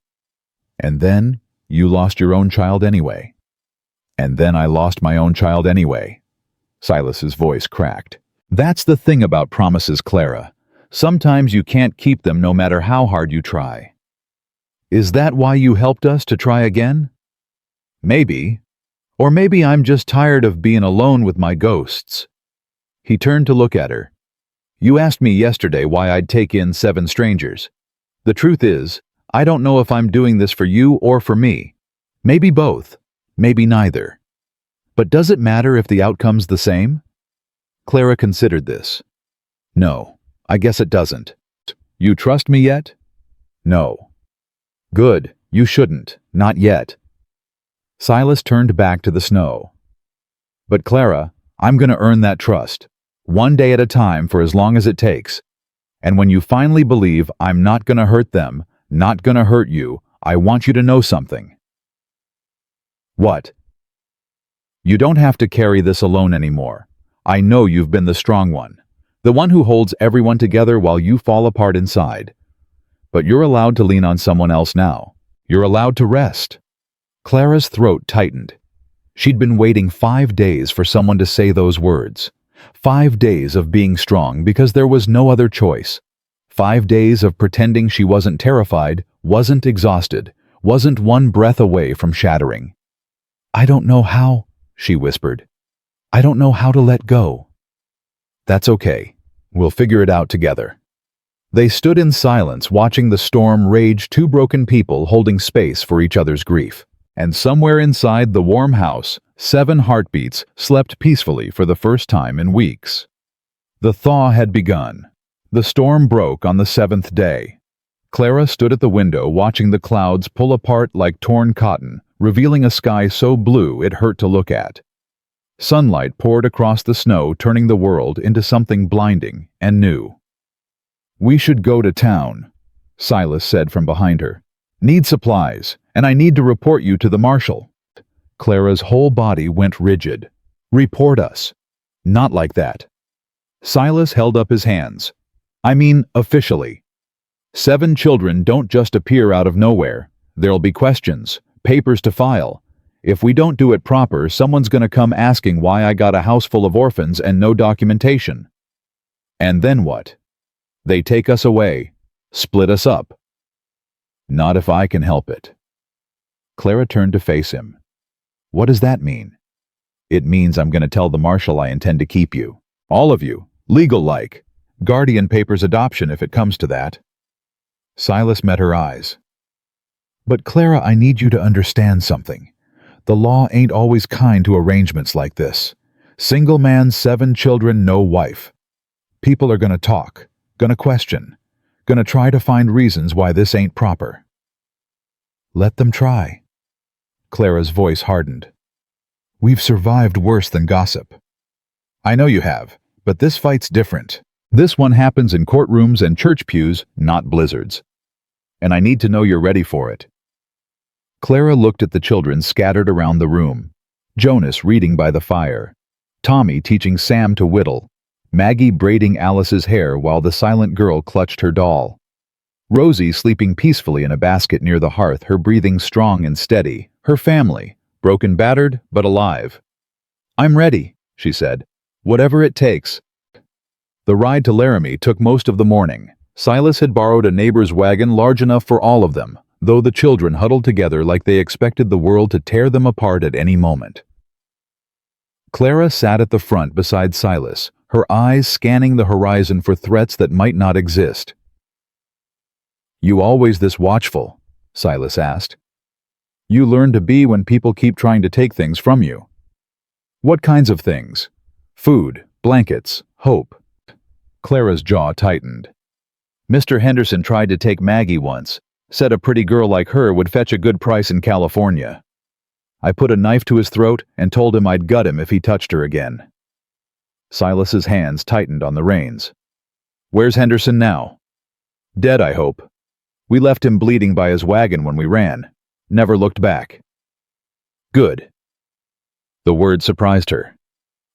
"And then you lost your own child anyway." "And then I lost my own child anyway." Silas's voice cracked. "That's the thing about promises, Clara. Sometimes you can't keep them no matter how hard you try." "Is that why you helped us to try again?" "Maybe. Or maybe I'm just tired of being alone with my ghosts." He turned to look at her. "You asked me yesterday why I'd take in 7 strangers. The truth is, I don't know if I'm doing this for you or for me. Maybe both. Maybe neither. But does it matter if the outcome's the same?" Clara considered this. "No, I guess it doesn't." "You trust me yet?" "No." "Good, you shouldn't, not yet." Silas turned back to the snow. "But Clara, I'm going to earn that trust. One day at a time for as long as it takes. And when you finally believe I'm not going to hurt them, not going to hurt you, I want you to know something." "What?" "You don't have to carry this alone anymore. I know you've been the strong one, the one who holds everyone together while you fall apart inside. But you're allowed to lean on someone else now. You're allowed to rest." Clara's throat tightened. She'd been waiting 5 days for someone to say those words. 5 days of being strong because there was no other choice. 5 days of pretending she wasn't terrified, wasn't exhausted, wasn't one breath away from shattering. "I don't know how," she whispered. "I don't know how to let go." "That's okay. We'll figure it out together." They stood in silence, watching the storm rage, 2 broken people holding space for each other's grief. And somewhere inside the warm house, 7 heartbeats slept peacefully for the first time in weeks. The thaw had begun. The storm broke on the 7th day. Clara stood at the window watching the clouds pull apart like torn cotton, revealing a sky so blue it hurt to look at. Sunlight poured across the snow, turning the world into something blinding and new. "We should go to town," Silas said from behind her. "Need supplies, and I need to report you to the marshal." Clara's whole body went rigid. "Report us." "Not like that." Silas held up his hands. "I mean, officially. 7 children don't just appear out of nowhere. There'll be questions, papers to file. If we don't do it proper, someone's gonna come asking why I got a house full of orphans and no documentation. And then what? They take us away, split us up." "Not if I can help it." Clara turned to face him. "What does that mean?" "It means I'm going to tell the marshal I intend to keep you. All of you, legal-like. Guardian papers adoption if it comes to that." Silas met her eyes. "But Clara, I need you to understand something. The law ain't always kind to arrangements like this. Single man, 7 children, no wife. People are going to talk, going to question, going to try to find reasons why this ain't proper." "Let them try." Clara's voice hardened. "We've survived worse than gossip." "I know you have, but this fight's different. This one happens in courtrooms and church pews, not blizzards. And I need to know you're ready for it." Clara looked at the children scattered around the room. Jonas reading by the fire, Tommy teaching Sam to whittle, Maggie braiding Alice's hair while the silent girl clutched her doll, Rosie sleeping peacefully in a basket near the hearth, her breathing strong and steady, her family, broken battered but alive. "I'm ready," she said. "Whatever it takes." The ride to Laramie took most of the morning. Silas had borrowed a neighbor's wagon large enough for all of them, though the children huddled together like they expected the world to tear them apart at any moment. Clara sat at the front beside Silas, her eyes scanning the horizon for threats that might not exist. "You always this watchful?" Silas asked. "You learn to be when people keep trying to take things from you." "What kinds of things?" "Food, blankets, hope." Clara's jaw tightened. "Mr. Henderson tried to take Maggie once, said a pretty girl like her would fetch a good price in California. I put a knife to his throat and told him I'd gut him if he touched her again." Silas's hands tightened on the reins. "Where's Henderson now?" "Dead, I hope. We left him bleeding by his wagon when we ran. Never looked back." "Good." The word surprised her.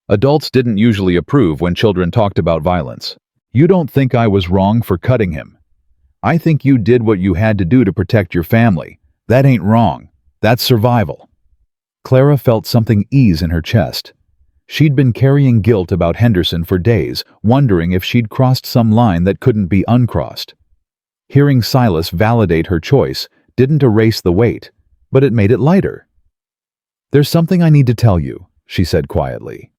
Adults didn't usually approve when children talked about violence. "You don't think I was wrong for cutting him? I think you did what you had to do to protect your family. That ain't wrong. That's survival." Clara felt something ease in her chest. She'd been carrying guilt about Henderson for days, wondering if she'd crossed some line that couldn't be uncrossed. Hearing Silas validate her choice didn't erase the weight, but it made it lighter. "There's something I need to tell you," she said quietly.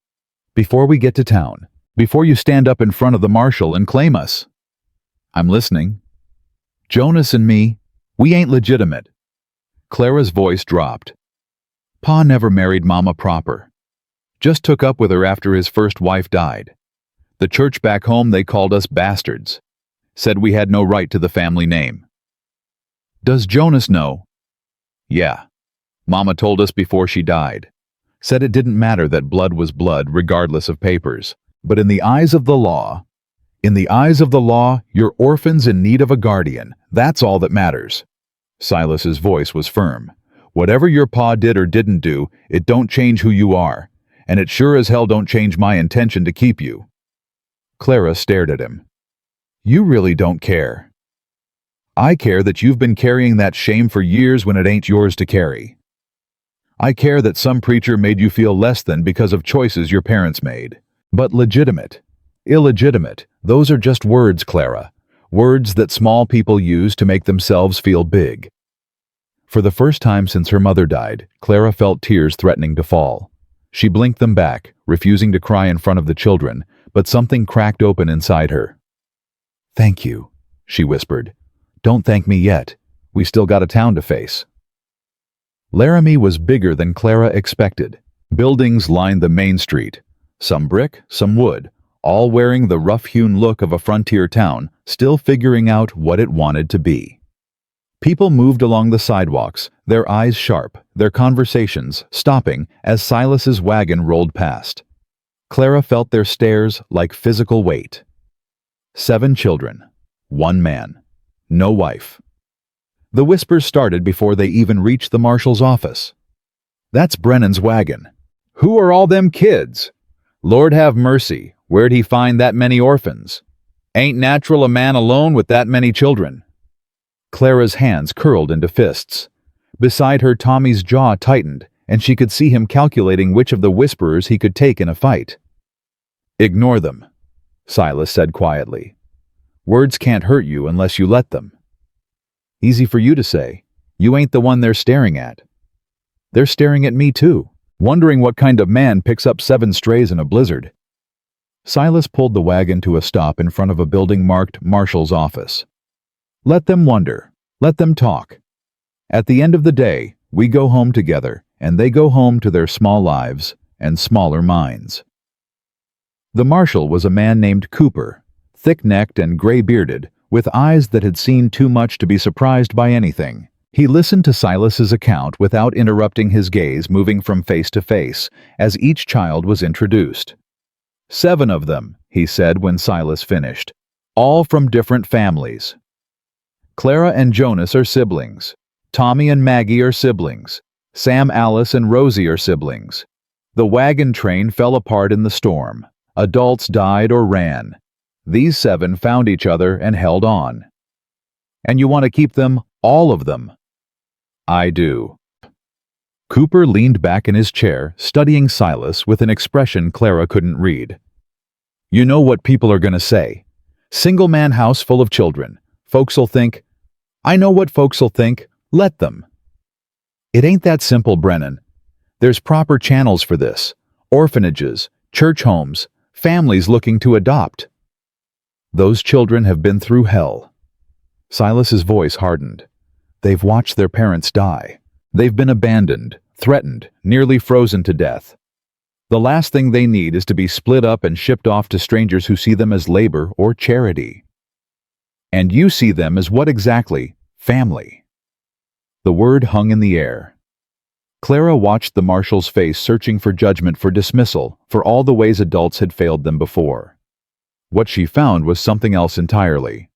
"Before we get to town, before you stand up in front of the marshal and claim us." "I'm listening." "Jonas and me, we ain't legitimate." Clara's voice dropped. "Pa never married Mama proper. Just took up with her after his first wife died. The church back home, they called us bastards. Said we had no right to the family name." "Does Jonas know?" "Yeah. Mama told us before she died. Said it didn't matter that blood was blood regardless of papers. But in the eyes of the law, you're orphans in need of a guardian. That's all that matters." Silas's voice was firm. "Whatever your pa did or didn't do, it don't change who you are. And it sure as hell don't change my intention to keep you." Clara stared at him. "You really don't care." "I care that you've been carrying that shame for years when it ain't yours to carry. I care that some preacher made you feel less than because of choices your parents made. But legitimate, illegitimate, those are just words, Clara. Words that small people use to make themselves feel big." For the first time since her mother died, Clara felt tears threatening to fall. She blinked them back, refusing to cry in front of the children, but something cracked open inside her. "Thank you," she whispered. "Don't thank me yet. We still got a town to face." Laramie was bigger than Clara expected. Buildings lined the main street. Some brick, some wood, all wearing the rough-hewn look of a frontier town, still figuring out what it wanted to be. People moved along the sidewalks, their eyes sharp, their conversations stopping as Silas's wagon rolled past. Clara felt their stares like physical weight. 7 children, 1 man, no wife. The whispers started before they even reached the marshal's office. "That's Brennan's wagon. Who are all them kids? Lord have mercy, where'd he find that many orphans? Ain't natural a man alone with that many children." Clara's hands curled into fists. Beside her, Tommy's jaw tightened, and she could see him calculating which of the whisperers he could take in a fight. "Ignore them," Silas said quietly. "Words can't hurt you unless you let them." "Easy for you to say. You ain't the one they're staring at." "They're staring at me too, wondering what kind of man picks up 7 strays in a blizzard." Silas pulled the wagon to a stop in front of a building marked Marshal's Office. "Let them wonder. Let them talk. At the end of the day, we go home together, and they go home to their small lives and smaller minds." The marshal was a man named Cooper, thick-necked and gray-bearded, with eyes that had seen too much to be surprised by anything. He listened to Silas's account without interrupting his gaze moving from face to face as each child was introduced. 7 of them, he said when Silas finished. All from different families. Clara and Jonas are siblings. Tommy and Maggie are siblings. Sam, Alice, and Rosie are siblings. The wagon train fell apart in the storm. Adults died or ran. These 7 found each other and held on. And you want to keep them, all of them? I do. Cooper leaned back in his chair, studying Silas with an expression Clara couldn't read. You know what people are going to say. Single-man house full of children. Folks'll think. I know what folks'll think. Let them. It ain't that simple, Brennan. There's proper channels for this. Orphanages, church homes, families looking to adopt. Those children have been through hell. Silas's voice hardened. They've watched their parents die. They've been abandoned, threatened, nearly frozen to death. The last thing they need is to be split up and shipped off to strangers who see them as labor or charity. And you see them as what exactly? Family. The word hung in the air. Clara watched the marshal's face, searching for judgment, for dismissal, for all the ways adults had failed them before. What she found was something else entirely.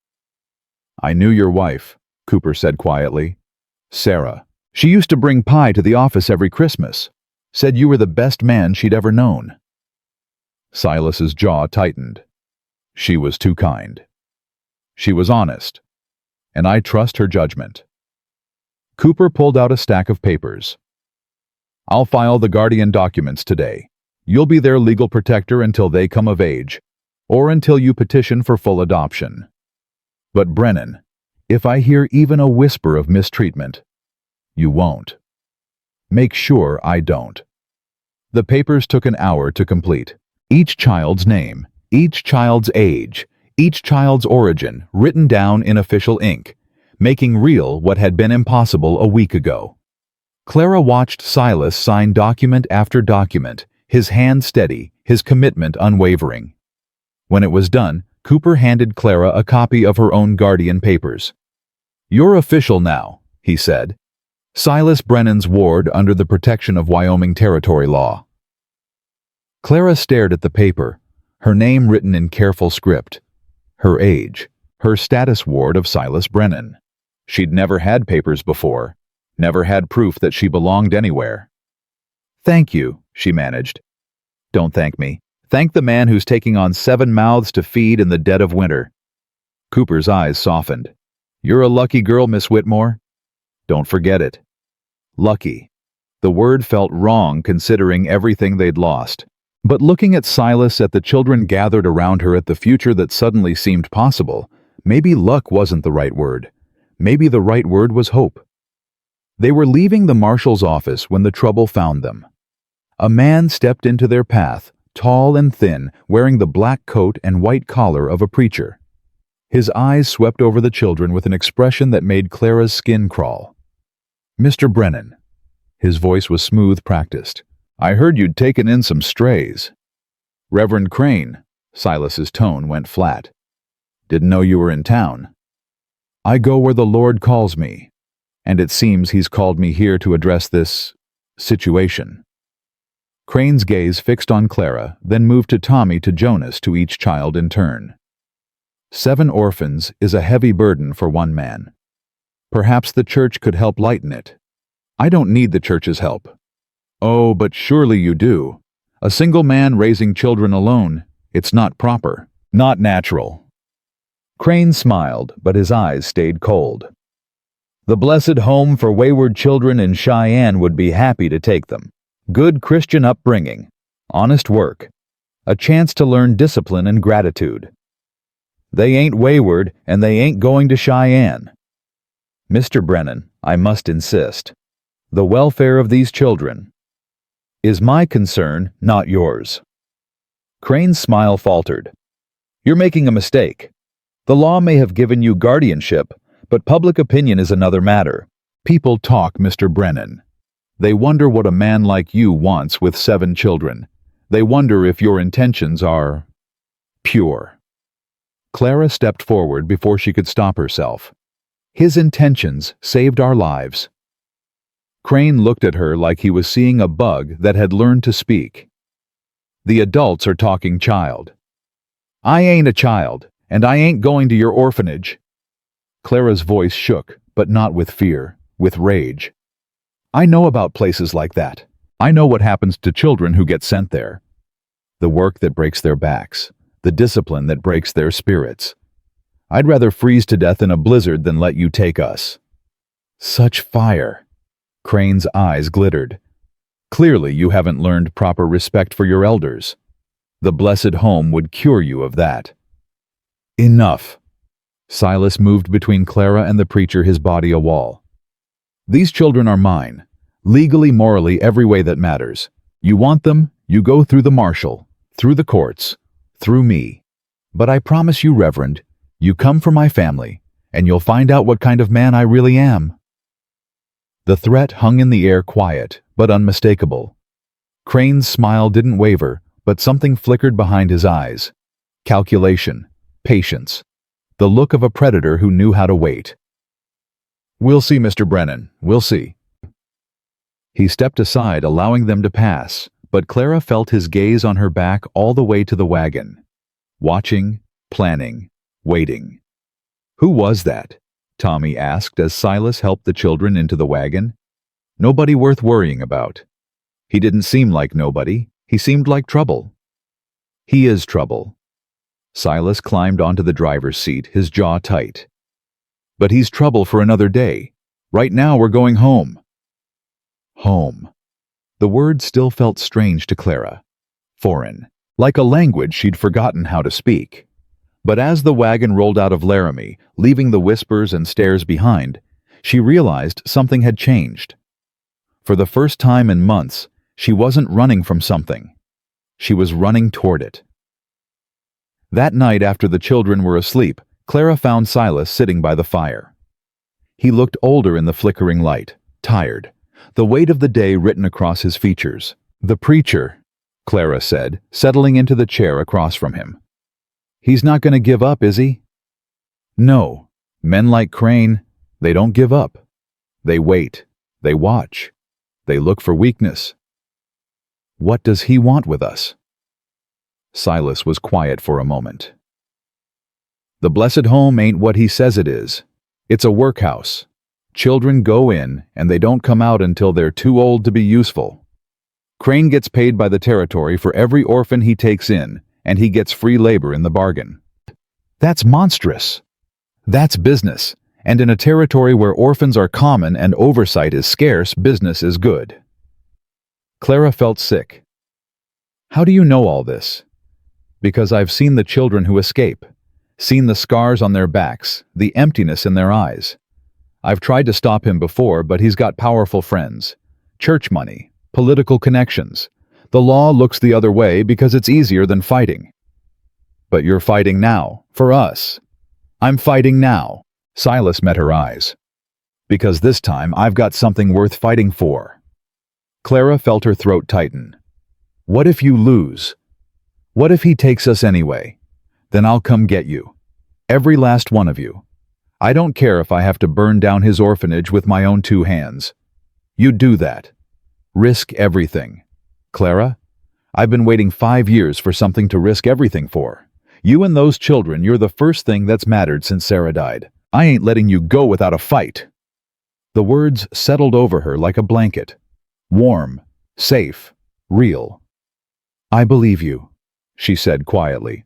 I knew your wife, Cooper said quietly. Sarah. She used to bring pie to the office every Christmas. Said you were the best man she'd ever known. Silas's jaw tightened. She was too kind. She was honest. And I trust her judgment. Cooper pulled out a stack of papers. I'll file the guardian documents today. You'll be their legal protector until they come of age, or until you petition for full adoption. But Brennan, if I hear even a whisper of mistreatment, you won't. Make sure I don't. The papers took an hour to complete. Each child's name, each child's age, each child's origin written down in official ink, making real what had been impossible a week ago. Clara watched Silas sign document after document, his hand steady, his commitment unwavering. When it was done, Cooper handed Clara a copy of her own guardian papers. You're official now, he said. Silas Brennan's ward under the protection of Wyoming territory law. Clara stared at the paper, her name written in careful script, her age, her status ward of Silas Brennan. She'd never had papers before, never had proof that she belonged anywhere. Thank you, she managed. Don't thank me. Thank the man who's taking on 7 mouths to feed in the dead of winter. Cooper's eyes softened. You're a lucky girl, Miss Whitmore. Don't forget it. Lucky. The word felt wrong considering everything they'd lost. But looking at Silas, at the children gathered around her, at the future that suddenly seemed possible, maybe luck wasn't the right word. Maybe the right word was hope. They were leaving the marshal's office when the trouble found them. A man stepped into their path, tall and thin, wearing the black coat and white collar of a preacher. His eyes swept over the children with an expression that made Clara's skin crawl. Mr. Brennan. His voice was smooth, practiced. I heard you'd taken in some strays. Reverend Crane. Silas's tone went flat. Didn't know you were in town. I go where the Lord calls me, and it seems he's called me here to address this situation. Crane's gaze fixed on Clara, then moved to Tommy, to Jonas, to each child in turn. 7 orphans is a heavy burden for one man. Perhaps the church could help lighten it. I don't need the church's help. Oh, but surely you do. A single man raising children alone, it's not proper, not natural. Crane smiled, but his eyes stayed cold. The Blessed Home for Wayward Children in Cheyenne would be happy to take them. Good Christian upbringing, honest work, a chance to learn discipline and gratitude. They ain't wayward, and they ain't going to Cheyenne. Mr. Brennan, I must insist. The welfare of these children is my concern, not yours. Crane's smile faltered. You're making a mistake. The law may have given you guardianship, but public opinion is another matter. People talk, Mr. Brennan. They wonder what a man like you wants with 7 children. They wonder if your intentions are pure. Clara stepped forward before she could stop herself. His intentions saved our lives. Crane looked at her like he was seeing a bug that had learned to speak. The adults are talking child. I ain't a child, and I ain't going to your orphanage. Clara's voice shook, but not with fear, with rage. I know about places like that. I know what happens to children who get sent there. The work that breaks their backs, the discipline that breaks their spirits. I'd rather freeze to death in a blizzard than let you take us. Such fire. Crane's eyes glittered. Clearly you haven't learned proper respect for your elders. The blessed home would cure you of that. Enough. Silas moved between Clara and the preacher, his body a wall. These children are mine. Legally, morally, every way that matters. You want them, you go through the marshal, through the courts, through me. But I promise you, Reverend, you come for my family, and you'll find out what kind of man I really am. The threat hung in the air, quiet, but unmistakable. Crane's smile didn't waver, but something flickered behind his eyes. Calculation, patience, the look of a predator who knew how to wait. We'll see, Mr. Brennan, we'll see. He stepped aside, allowing them to pass, but Clara felt his gaze on her back all the way to the wagon. Watching, planning, waiting. Who was that? Tommy asked as Silas helped the children into the wagon. Nobody worth worrying about. He didn't seem like nobody. He seemed like trouble. He is trouble. Silas climbed onto the driver's seat, his jaw tight. But he's trouble for another day. Right now we're going home. Home. The word still felt strange to Clara. Foreign. Like a language she'd forgotten how to speak. But as the wagon rolled out of Laramie, leaving the whispers and stares behind, she realized something had changed. For the first time in months, she wasn't running from something. She was running toward it. That night, after the children were asleep, Clara found Silas sitting by the fire. He looked older in the flickering light, tired, the weight of the day written across his features. The preacher, Clara said, settling into the chair across from him. He's not going to give up, is he? No. Men like Crane, they don't give up. They wait. They watch. They look for weakness. What does he want with us? Silas was quiet for a moment. The blessed home ain't what he says it is. It's a workhouse. Children go in, and they don't come out until they're too old to be useful. Crane gets paid by the territory for every orphan he takes in, and he gets free labor in the bargain. That's monstrous. That's business, and in a territory where orphans are common and oversight is scarce, business is good. Clara felt sick. How do you know all this? Because I've seen the children who escape, seen the scars on their backs, the emptiness in their eyes. I've tried to stop him before, but he's got powerful friends, church money, political connections. The law looks the other way because it's easier than fighting. But you're fighting now, for us. I'm fighting now. Silas met her eyes. Because this time I've got something worth fighting for. Clara felt her throat tighten. What if you lose? What if he takes us anyway? Then I'll come get you. Every last one of you. I don't care if I have to burn down his orphanage with my own 2 hands. You do that. Risk everything. Clara, I've been waiting 5 years for something to risk everything for. You and those children, you're the first thing that's mattered since Sarah died. I ain't letting you go without a fight. The words settled over her like a blanket. Warm, safe, real. I believe you, she said quietly.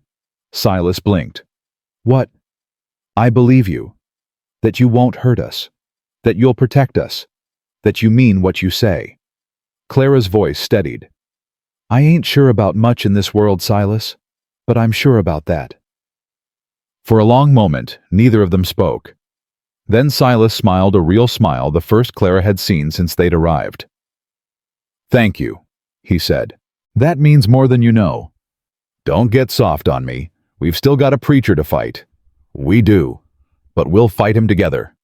Silas blinked. What? I believe you. That you won't hurt us. That you'll protect us. That you mean what you say. Clara's voice steadied. I ain't sure about much in this world, Silas, but I'm sure about that. For a long moment, neither of them spoke. Then Silas smiled a real smile, the first Clara had seen since they'd arrived. Thank you, he said. That means more than you know. Don't get soft on me. We've still got a preacher to fight. We do. But we'll fight him together.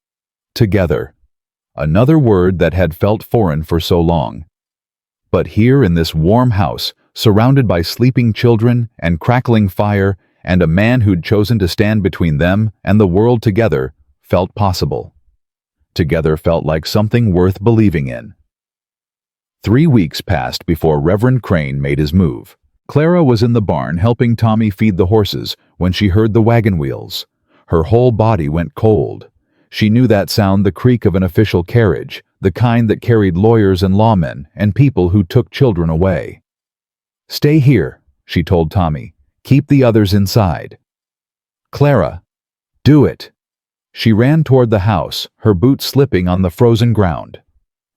Together. Another word that had felt foreign for so long. But here in this warm house, surrounded by sleeping children and crackling fire, and a man who'd chosen to stand between them and the world together, felt possible. Together felt like something worth believing in. 3 weeks passed before Reverend Crane made his move. Clara was in the barn helping Tommy feed the horses when she heard the wagon wheels. Her whole body went cold. She knew that sound, the creak of an official carriage, the kind that carried lawyers and lawmen and people who took children away. "Stay here," she told Tommy. "Keep the others inside." "Clara, do it." She ran toward the house, her boots slipping on the frozen ground.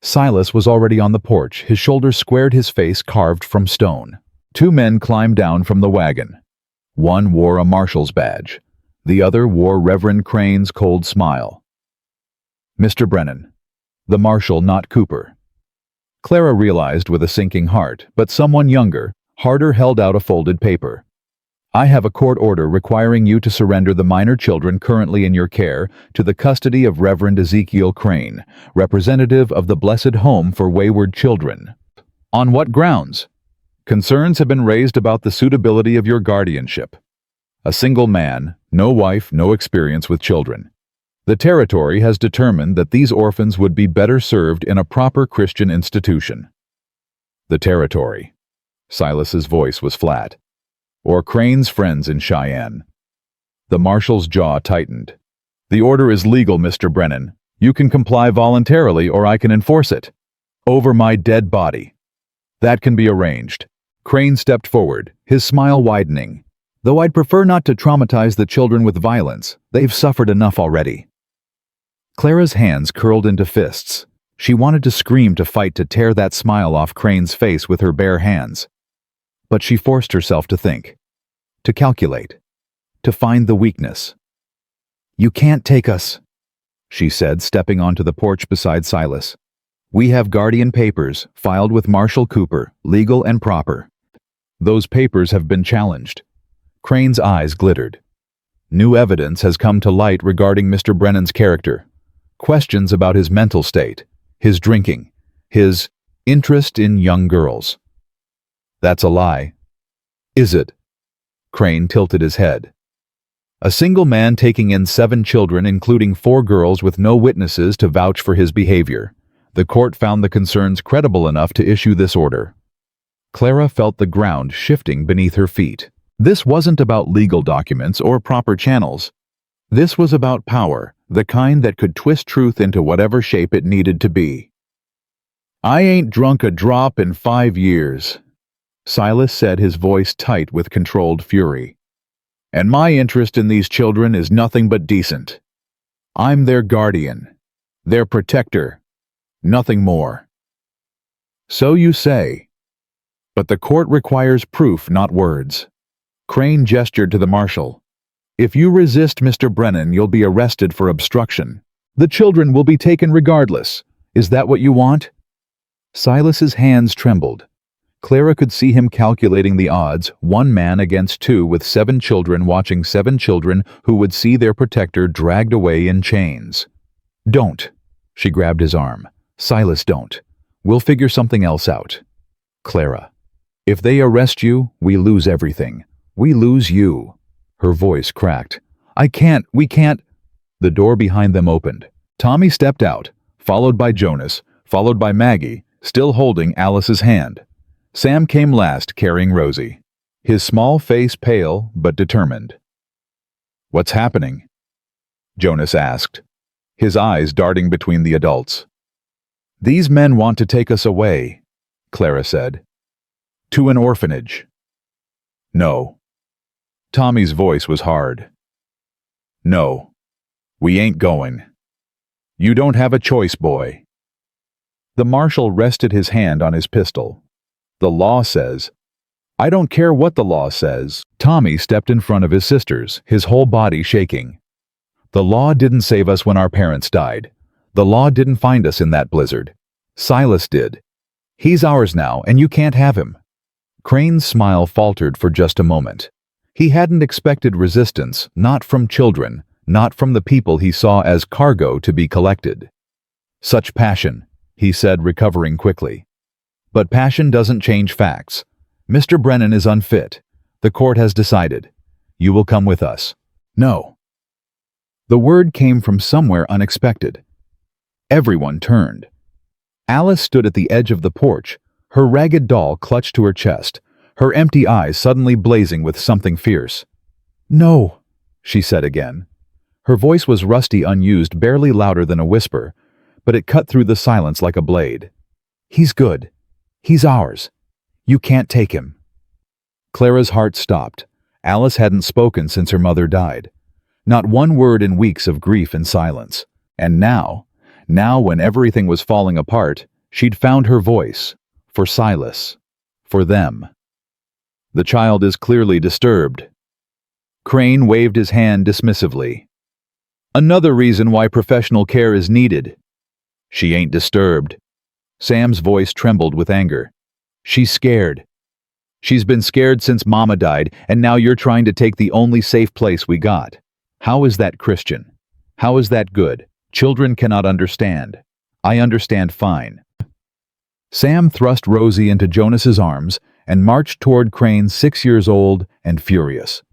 Silas was already on the porch, his shoulders squared, his face carved from stone. Two men climbed down from the wagon. One wore a marshal's badge. The other wore Reverend Crane's cold smile. "Mr. Brennan." The marshal, not Cooper. Clara realized with a sinking heart, but someone younger, harder, held out a folded paper. "I have a court order requiring you to surrender the minor children currently in your care to the custody of Reverend Ezekiel Crane, representative of the Blessed Home for Wayward Children." "On what grounds?" "Concerns have been raised about the suitability of your guardianship. A single man, no wife, no experience with children. The territory has determined that these orphans would be better served in a proper Christian institution." "The territory." Silas's voice was flat. "Or Crane's friends in Cheyenne." The marshal's jaw tightened. "The order is legal, Mr. Brennan. You can comply voluntarily or I can enforce it. Over my dead body." "That can be arranged." Crane stepped forward, his smile widening. "Though I'd prefer not to traumatize the children with violence. They've suffered enough already." Clara's hands curled into fists. She wanted to scream, to fight, to tear that smile off Crane's face with her bare hands. But she forced herself to think, to calculate, to find the weakness. "You can't take us," she said, stepping onto the porch beside Silas. "We have guardian papers, filed with Marshal Cooper, legal and proper." "Those papers have been challenged." Crane's eyes glittered. "New evidence has come to light regarding Mr. Brennan's character. Questions about his mental state, his drinking, his interest in young girls." "That's a lie." "Is it?" Crane tilted his head. "A single man taking in 7 children, including 4 girls, with no witnesses to vouch for his behavior. The court found the concerns credible enough to issue this order." Clara felt the ground shifting beneath her feet. This wasn't about legal documents or proper channels. This was about power, the kind that could twist truth into whatever shape it needed to be. "I ain't drunk a drop in 5 years," Silas said, his voice tight with controlled fury. "And my interest in these children is nothing but decent. I'm their guardian, their protector, nothing more." "So you say. But the court requires proof, not words." Crane gestured to the marshal. "If you resist, Mr. Brennan, you'll be arrested for obstruction. The children will be taken regardless. Is that what you want?" Silas's hands trembled. Clara could see him calculating the odds, 1 man against 2 with 7 children, watching 7 children who would see their protector dragged away in chains. "Don't." She grabbed his arm. "Silas, don't. We'll figure something else out." "Clara, if they arrest you, we lose everything. We lose you." Her voice cracked. We can't." The door behind them opened. Tommy stepped out, followed by Jonas, followed by Maggie, still holding Alice's hand. Sam came last, carrying Rosie, his small face pale but determined. "What's happening?" Jonas asked, his eyes darting between the adults. "These men want to take us away," Clara said. "To an orphanage." "No." Tommy's voice was hard. "No. We ain't going. You don't have a choice, boy." The marshal rested his hand on his pistol. "The law says." "I don't care what the law says." Tommy stepped in front of his sisters, his whole body shaking. "The law didn't save us when our parents died. The law didn't find us in that blizzard. Silas did. He's ours now, and you can't have him." Crane's smile faltered for just a moment. He hadn't expected resistance, not from children, not from the people he saw as cargo to be collected. "Such passion," he said, recovering quickly. "But passion doesn't change facts. Mr. Brennan is unfit. The court has decided. You will come with us." "No." The word came from somewhere unexpected. Everyone turned. Alice stood at the edge of the porch, her ragged doll clutched to her chest, her empty eyes suddenly blazing with something fierce. "No," she said again. Her voice was rusty, unused, barely louder than a whisper, but it cut through the silence like a blade. "He's good. He's ours. You can't take him." Clara's heart stopped. Alice hadn't spoken since her mother died. Not one word in weeks of grief and silence. And now when everything was falling apart, she'd found her voice. For Silas. For them. "The child is clearly disturbed." Crane waved his hand dismissively. "Another reason why professional care is needed." "She ain't disturbed." Sam's voice trembled with anger. "She's scared. She's been scared since Mama died, and now you're trying to take the only safe place we got. How is that Christian? How is that good? Children cannot understand." "I understand fine." Sam thrust Rosie into Jonas's arms and marched toward Crane, 6 years old and furious.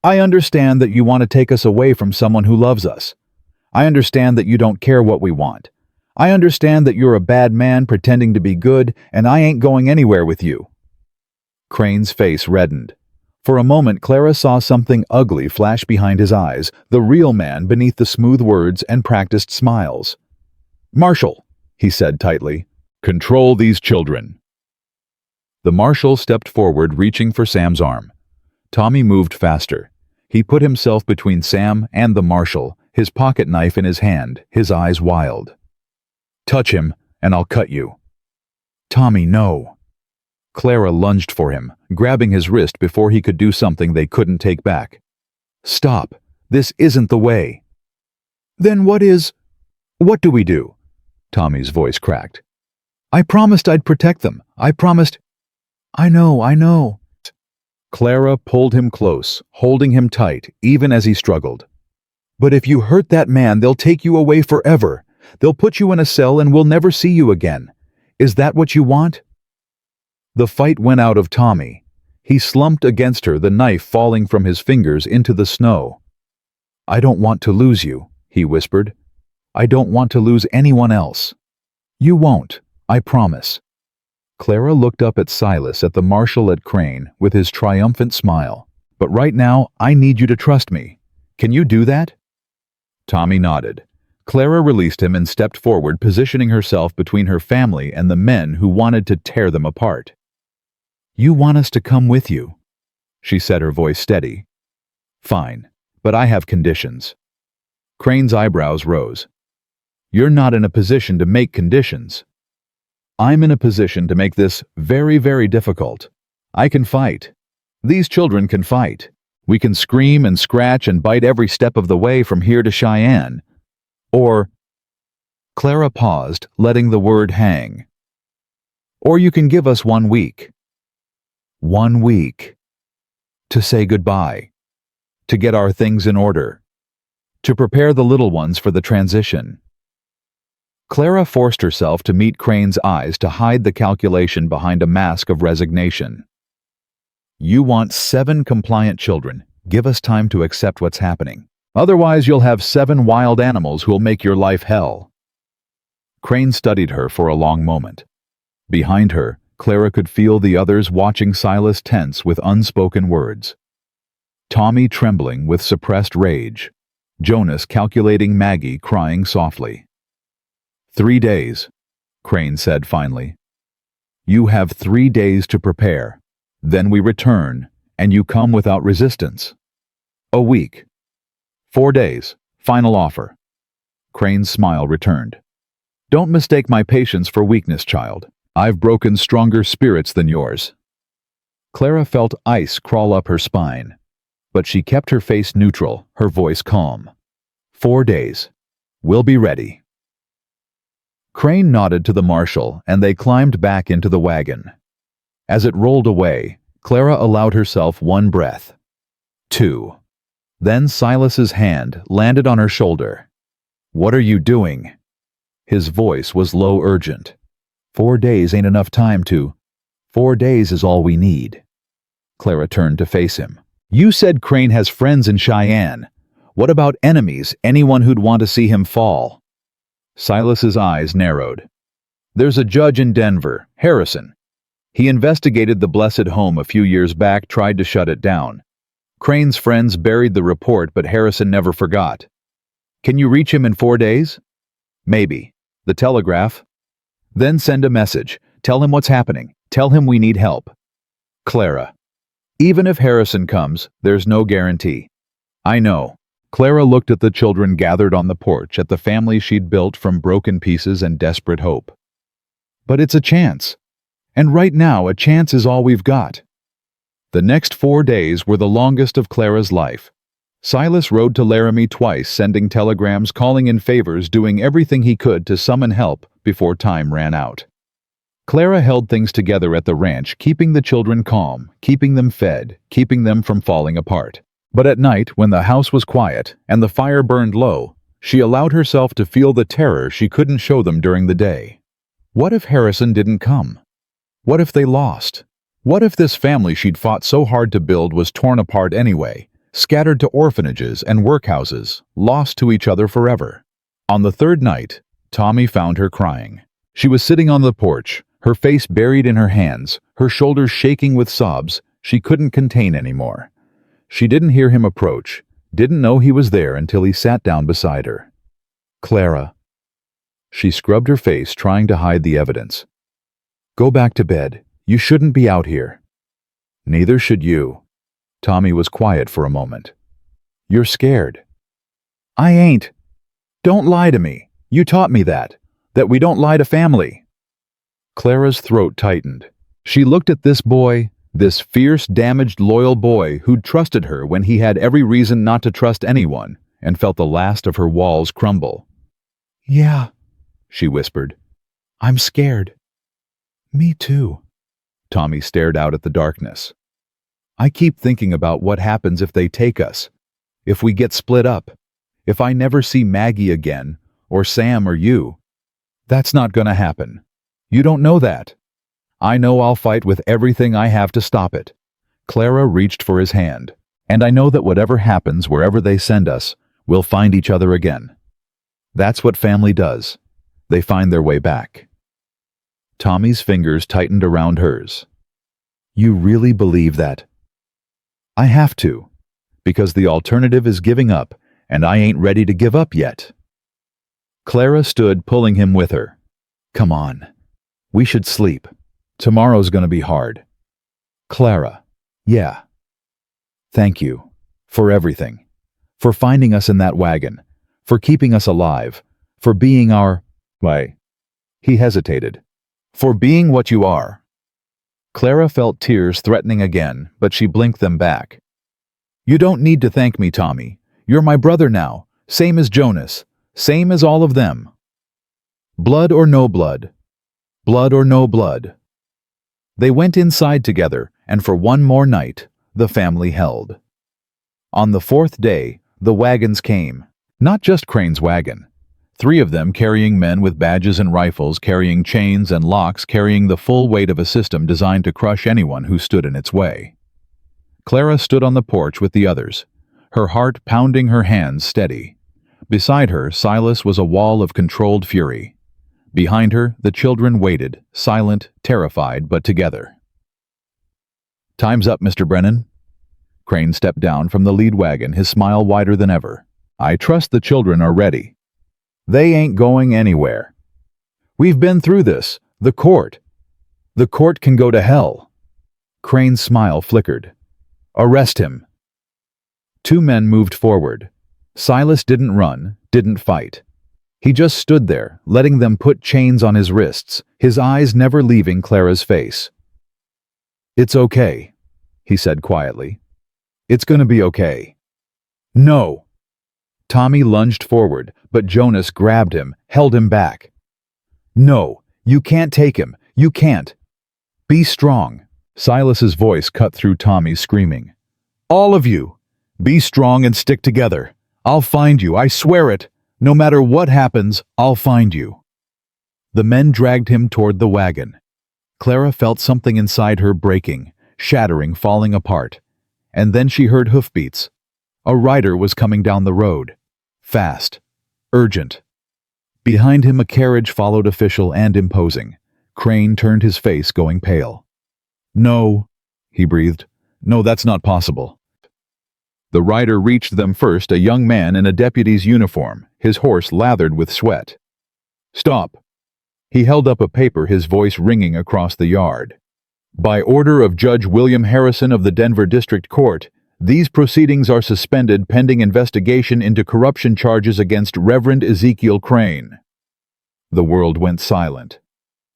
"I understand that you want to take us away from someone who loves us. I understand that you don't care what we want. I understand that you're a bad man pretending to be good, and I ain't going anywhere with you." Crane's face reddened. For a moment, Clara saw something ugly flash behind his eyes, the real man beneath the smooth words and practiced smiles. "Marshal," he said tightly, "control these children." The marshal stepped forward, reaching for Sam's arm. Tommy moved faster. He put himself between Sam and the marshal, his pocket knife in his hand, his eyes wild. "Touch him, and I'll cut you." "Tommy, no." Clara lunged for him, grabbing his wrist before he could do something they couldn't take back. "Stop. This isn't the way." "Then what do we do?" Tommy's voice cracked. "I promised I'd protect them. I promised." I know. Clara pulled him close, holding him tight, even as he struggled. "But if you hurt that man, they'll take you away forever. They'll put you in a cell and we'll never see you again. Is that what you want?" The fight went out of Tommy. He slumped against her, the knife falling from his fingers into the snow. "I don't want to lose you," he whispered. "I don't want to lose anyone else." "You won't, I promise." Clara looked up at Silas, at the marshal, at Crane, with his triumphant smile. "But right now, I need you to trust me. Can you do that?" Tommy nodded. Clara released him and stepped forward, positioning herself between her family and the men who wanted to tear them apart. "You want us to come with you," she said, her voice steady. "Fine, but I have conditions." Crane's eyebrows rose. "You're not in a position to make conditions." "I'm in a position to make this very, very difficult. I can fight. These children can fight. We can scream and scratch and bite every step of the way from here to Cheyenne. Or—" Clara paused, letting the word hang. "Or you can give us 1 week. 1 week. To say goodbye. To get our things in order. To prepare the little ones for the transition." Clara forced herself to meet Crane's eyes to hide the calculation behind a mask of resignation. "You want 7 compliant children. Give us time to accept what's happening. Otherwise, you'll have 7 wild animals who'll make your life hell." Crane studied her for a long moment. Behind her, Clara could feel the others watching, Silas tense with unspoken words. Tommy trembling with suppressed rage. Jonas calculating, Maggie crying softly. 3 days, Crane said finally. "You have 3 days to prepare. Then we return, and you come without resistance. A week. 4 days, final offer." Crane's smile returned. "Don't mistake my patience for weakness, child. I've broken stronger spirits than yours." Clara felt ice crawl up her spine, but she kept her face neutral, her voice calm. 4 days. We'll be ready." Crane nodded to the marshal, and they climbed back into the wagon. As it rolled away, Clara allowed herself 1 breath. 2. Then Silas's hand landed on her shoulder. "What are you doing?" His voice was low, urgent. 4 days ain't enough time to— 4 days is all we need." Clara turned to face him. "You said Crane has friends in Cheyenne. What about enemies, anyone who'd want to see him fall?" Silas's eyes narrowed. "There's a judge in Denver, Harrison. He investigated the blessed home a few years back, tried to shut it down. Crane's friends buried the report, but Harrison never forgot. Can you reach him in 4 days? Maybe. The telegraph? Then send a message. Tell him what's happening. Tell him we need help. Clara. Even if Harrison comes, there's no guarantee. I know. Clara looked at the children gathered on the porch, at the family she'd built from broken pieces and desperate hope. But it's a chance. And right now, a chance is all we've got. The next 4 days were the longest of Clara's life. Silas rode to Laramie twice, sending telegrams, calling in favors, doing everything he could to summon help before time ran out. Clara held things together at the ranch, keeping the children calm, keeping them fed, keeping them from falling apart. But at night, when the house was quiet and the fire burned low, she allowed herself to feel the terror she couldn't show them during the day. What if Harrison didn't come? What if they lost? What if this family she'd fought so hard to build was torn apart anyway, scattered to orphanages and workhouses, lost to each other forever? On the third night, Tommy found her crying. She was sitting on the porch, her face buried in her hands, her shoulders shaking with sobs she couldn't contain anymore. She didn't hear him approach, didn't know he was there until he sat down beside her. Clara. She scrubbed her face, trying to hide the evidence. Go back to bed. You shouldn't be out here. Neither should you. Tommy was quiet for a moment. You're scared. I ain't. Don't lie to me. You taught me that we don't lie to family. Clara's throat tightened. She looked at this boy, this fierce, damaged, loyal boy who'd trusted her when he had every reason not to trust anyone, and felt the last of her walls crumble. Yeah, she whispered. I'm scared. Me too. Tommy stared out at the darkness. I keep thinking about what happens if they take us, if we get split up, if I never see Maggie again, or Sam or you. That's not gonna happen. You don't know that. I know I'll fight with everything I have to stop it. Clara reached for his hand. And I know that whatever happens, wherever they send us, we'll find each other again. That's what family does. They find their way back. Tommy's fingers tightened around hers. You really believe that? I have to, because the alternative is giving up, and I ain't ready to give up yet. Clara stood, pulling him with her. Come on. We should sleep. Tomorrow's gonna be hard. Clara. Yeah. Thank you. For everything. For finding us in that wagon. For keeping us alive. For being our... Why? He hesitated. For being what you are. Clara felt tears threatening again, but she blinked them back. You don't need to thank me, Tommy. You're my brother now, same as Jonas, same as all of them. Blood or no blood. Blood or no blood. They went inside together, and for one more night, the family held. On the fourth day, the wagons came. Not just Crane's wagon. 3 of them carrying men with badges and rifles, carrying chains and locks, carrying the full weight of a system designed to crush anyone who stood in its way. Clara stood on the porch with the others, her heart pounding, her hands steady. Beside her, Silas was a wall of controlled fury. Behind her, the children waited, silent, terrified, but together. Time's up, Mr. Brennan. Crane stepped down from the lead wagon, his smile wider than ever. I trust the children are ready. They ain't going anywhere. We've been through this. The court. The court can go to hell. Crane's smile flickered. Arrest him. 2 men moved forward. Silas didn't run, didn't fight. He just stood there, letting them put chains on his wrists, his eyes never leaving Clara's face. It's okay, he said quietly. It's gonna be okay. No. Tommy lunged forward, but Jonas grabbed him, held him back. No, you can't take him. You can't. Be strong. Silas's voice cut through Tommy's screaming. All of you, be strong and stick together. I'll find you, I swear it. No matter what happens, I'll find you. The men dragged him toward the wagon. Clara felt something inside her breaking, shattering, falling apart. And then she heard hoofbeats. A rider was coming down the road. Fast. Urgent. Behind him a carriage followed, official and imposing. Crane turned his face, going pale. No, he breathed. No, that's not possible. The rider reached them first, a young man in a deputy's uniform, his horse lathered with sweat. Stop. He held up a paper, his voice ringing across the yard. By order of Judge William Harrison of the Denver District Court, these proceedings are suspended pending investigation into corruption charges against Reverend Ezekiel Crane. The world went silent.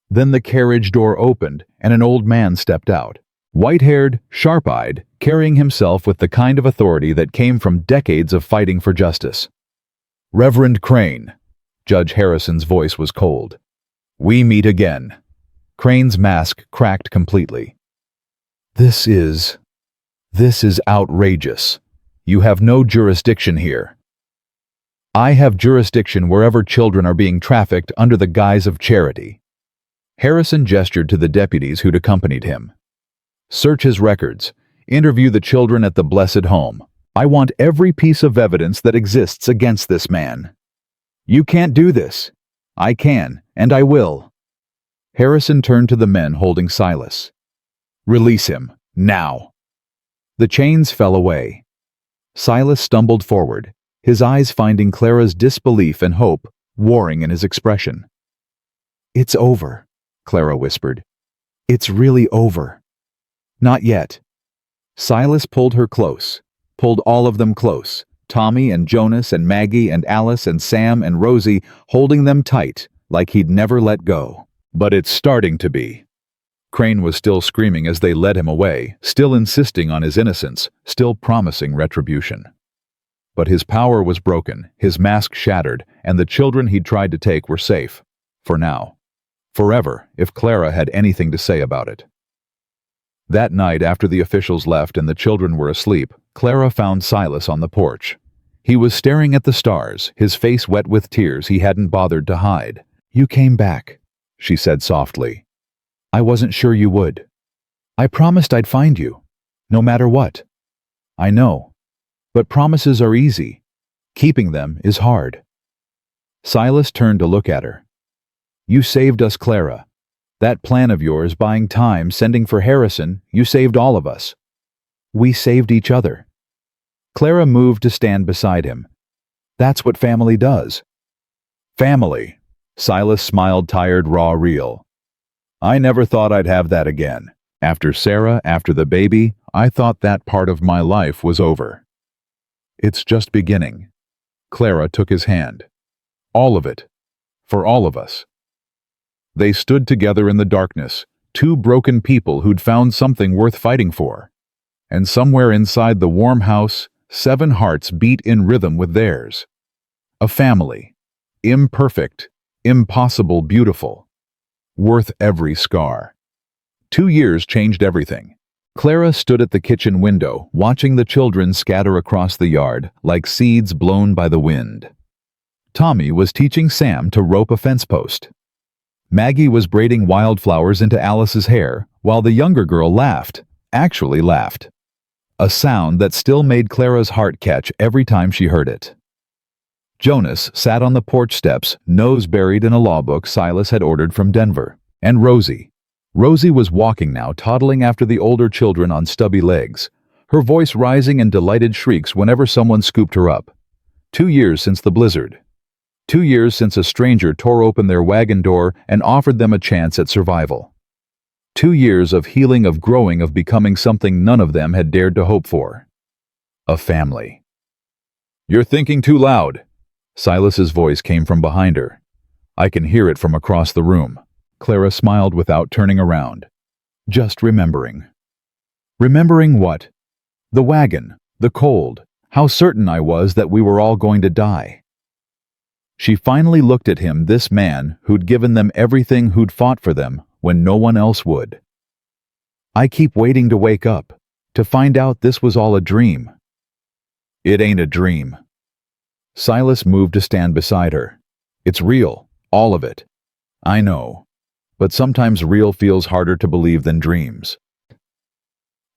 Then the carriage door opened and an old man stepped out, white-haired, sharp-eyed, carrying himself with the kind of authority that came from decades of fighting for justice. Reverend Crane. Judge Harrison's voice was cold. We meet again. Crane's mask cracked completely. This is outrageous. You have no jurisdiction here. I have jurisdiction wherever children are being trafficked under the guise of charity. Harrison gestured to the deputies who'd accompanied him. Search his records. Interview the children at the Blessed Home. I want every piece of evidence that exists against this man. You can't do this. I can, and I will. Harrison turned to the men holding Silas. Release him, now. The chains fell away. Silas stumbled forward, his eyes finding Clara's disbelief and hope warring in his expression. It's over, Clara whispered. It's really over. Not yet. Silas pulled her close, pulled all of them close, Tommy and Jonas and Maggie and Alice and Sam and Rosie, holding them tight, like he'd never let go. But it's starting to be. Crane was still screaming as they led him away, still insisting on his innocence, still promising retribution. But his power was broken, his mask shattered, and the children he'd tried to take were safe. For now. Forever, if Clara had anything to say about it. That night, after the officials left and the children were asleep, Clara found Silas on the porch. He was staring at the stars, his face wet with tears he hadn't bothered to hide. You came back, she said softly. I wasn't sure you would. I promised I'd find you, no matter what. I know. But promises are easy. Keeping them is hard. Silas turned to look at her. You saved us, Clara. That plan of yours, buying time, sending for Harrison, you saved all of us. We saved each other. Clara moved to stand beside him. That's what family does. Family. Silas smiled, tired, raw, real. I never thought I'd have that again. After Sarah, after the baby, I thought that part of my life was over. It's just beginning. Clara took his hand. All of it. For all of us. They stood together in the darkness, two broken people who'd found something worth fighting for. And somewhere inside the warm house, 7 hearts beat in rhythm with theirs. A family. Imperfect, impossible, beautiful. Worth every scar. 2 years changed everything. Clara stood at the kitchen window, watching the children scatter across the yard like seeds blown by the wind. Tommy was teaching Sam to rope a fence post. Maggie was braiding wildflowers into Alice's hair, while the younger girl laughed, actually laughed. A sound that still made Clara's heart catch every time she heard it. Jonas sat on the porch steps, nose buried in a law book Silas had ordered from Denver. And Rosie. Rosie was walking now, toddling after the older children on stubby legs, her voice rising in delighted shrieks whenever someone scooped her up. 2 years since the blizzard. 2 years since a stranger tore open their wagon door and offered them a chance at survival. 2 years of healing, of growing, of becoming something none of them had dared to hope for. A family. You're thinking too loud. Silas's voice came from behind her. I can hear it from across the room. Clara smiled without turning around. Just remembering. Remembering what? The wagon, the cold, how certain I was that we were all going to die. She finally looked at him, this man who'd given them everything, who'd fought for them when no one else would. I keep waiting to wake up, to find out this was all a dream. It ain't a dream. Silas moved to stand beside her. It's real, all of it. I know. But sometimes real feels harder to believe than dreams.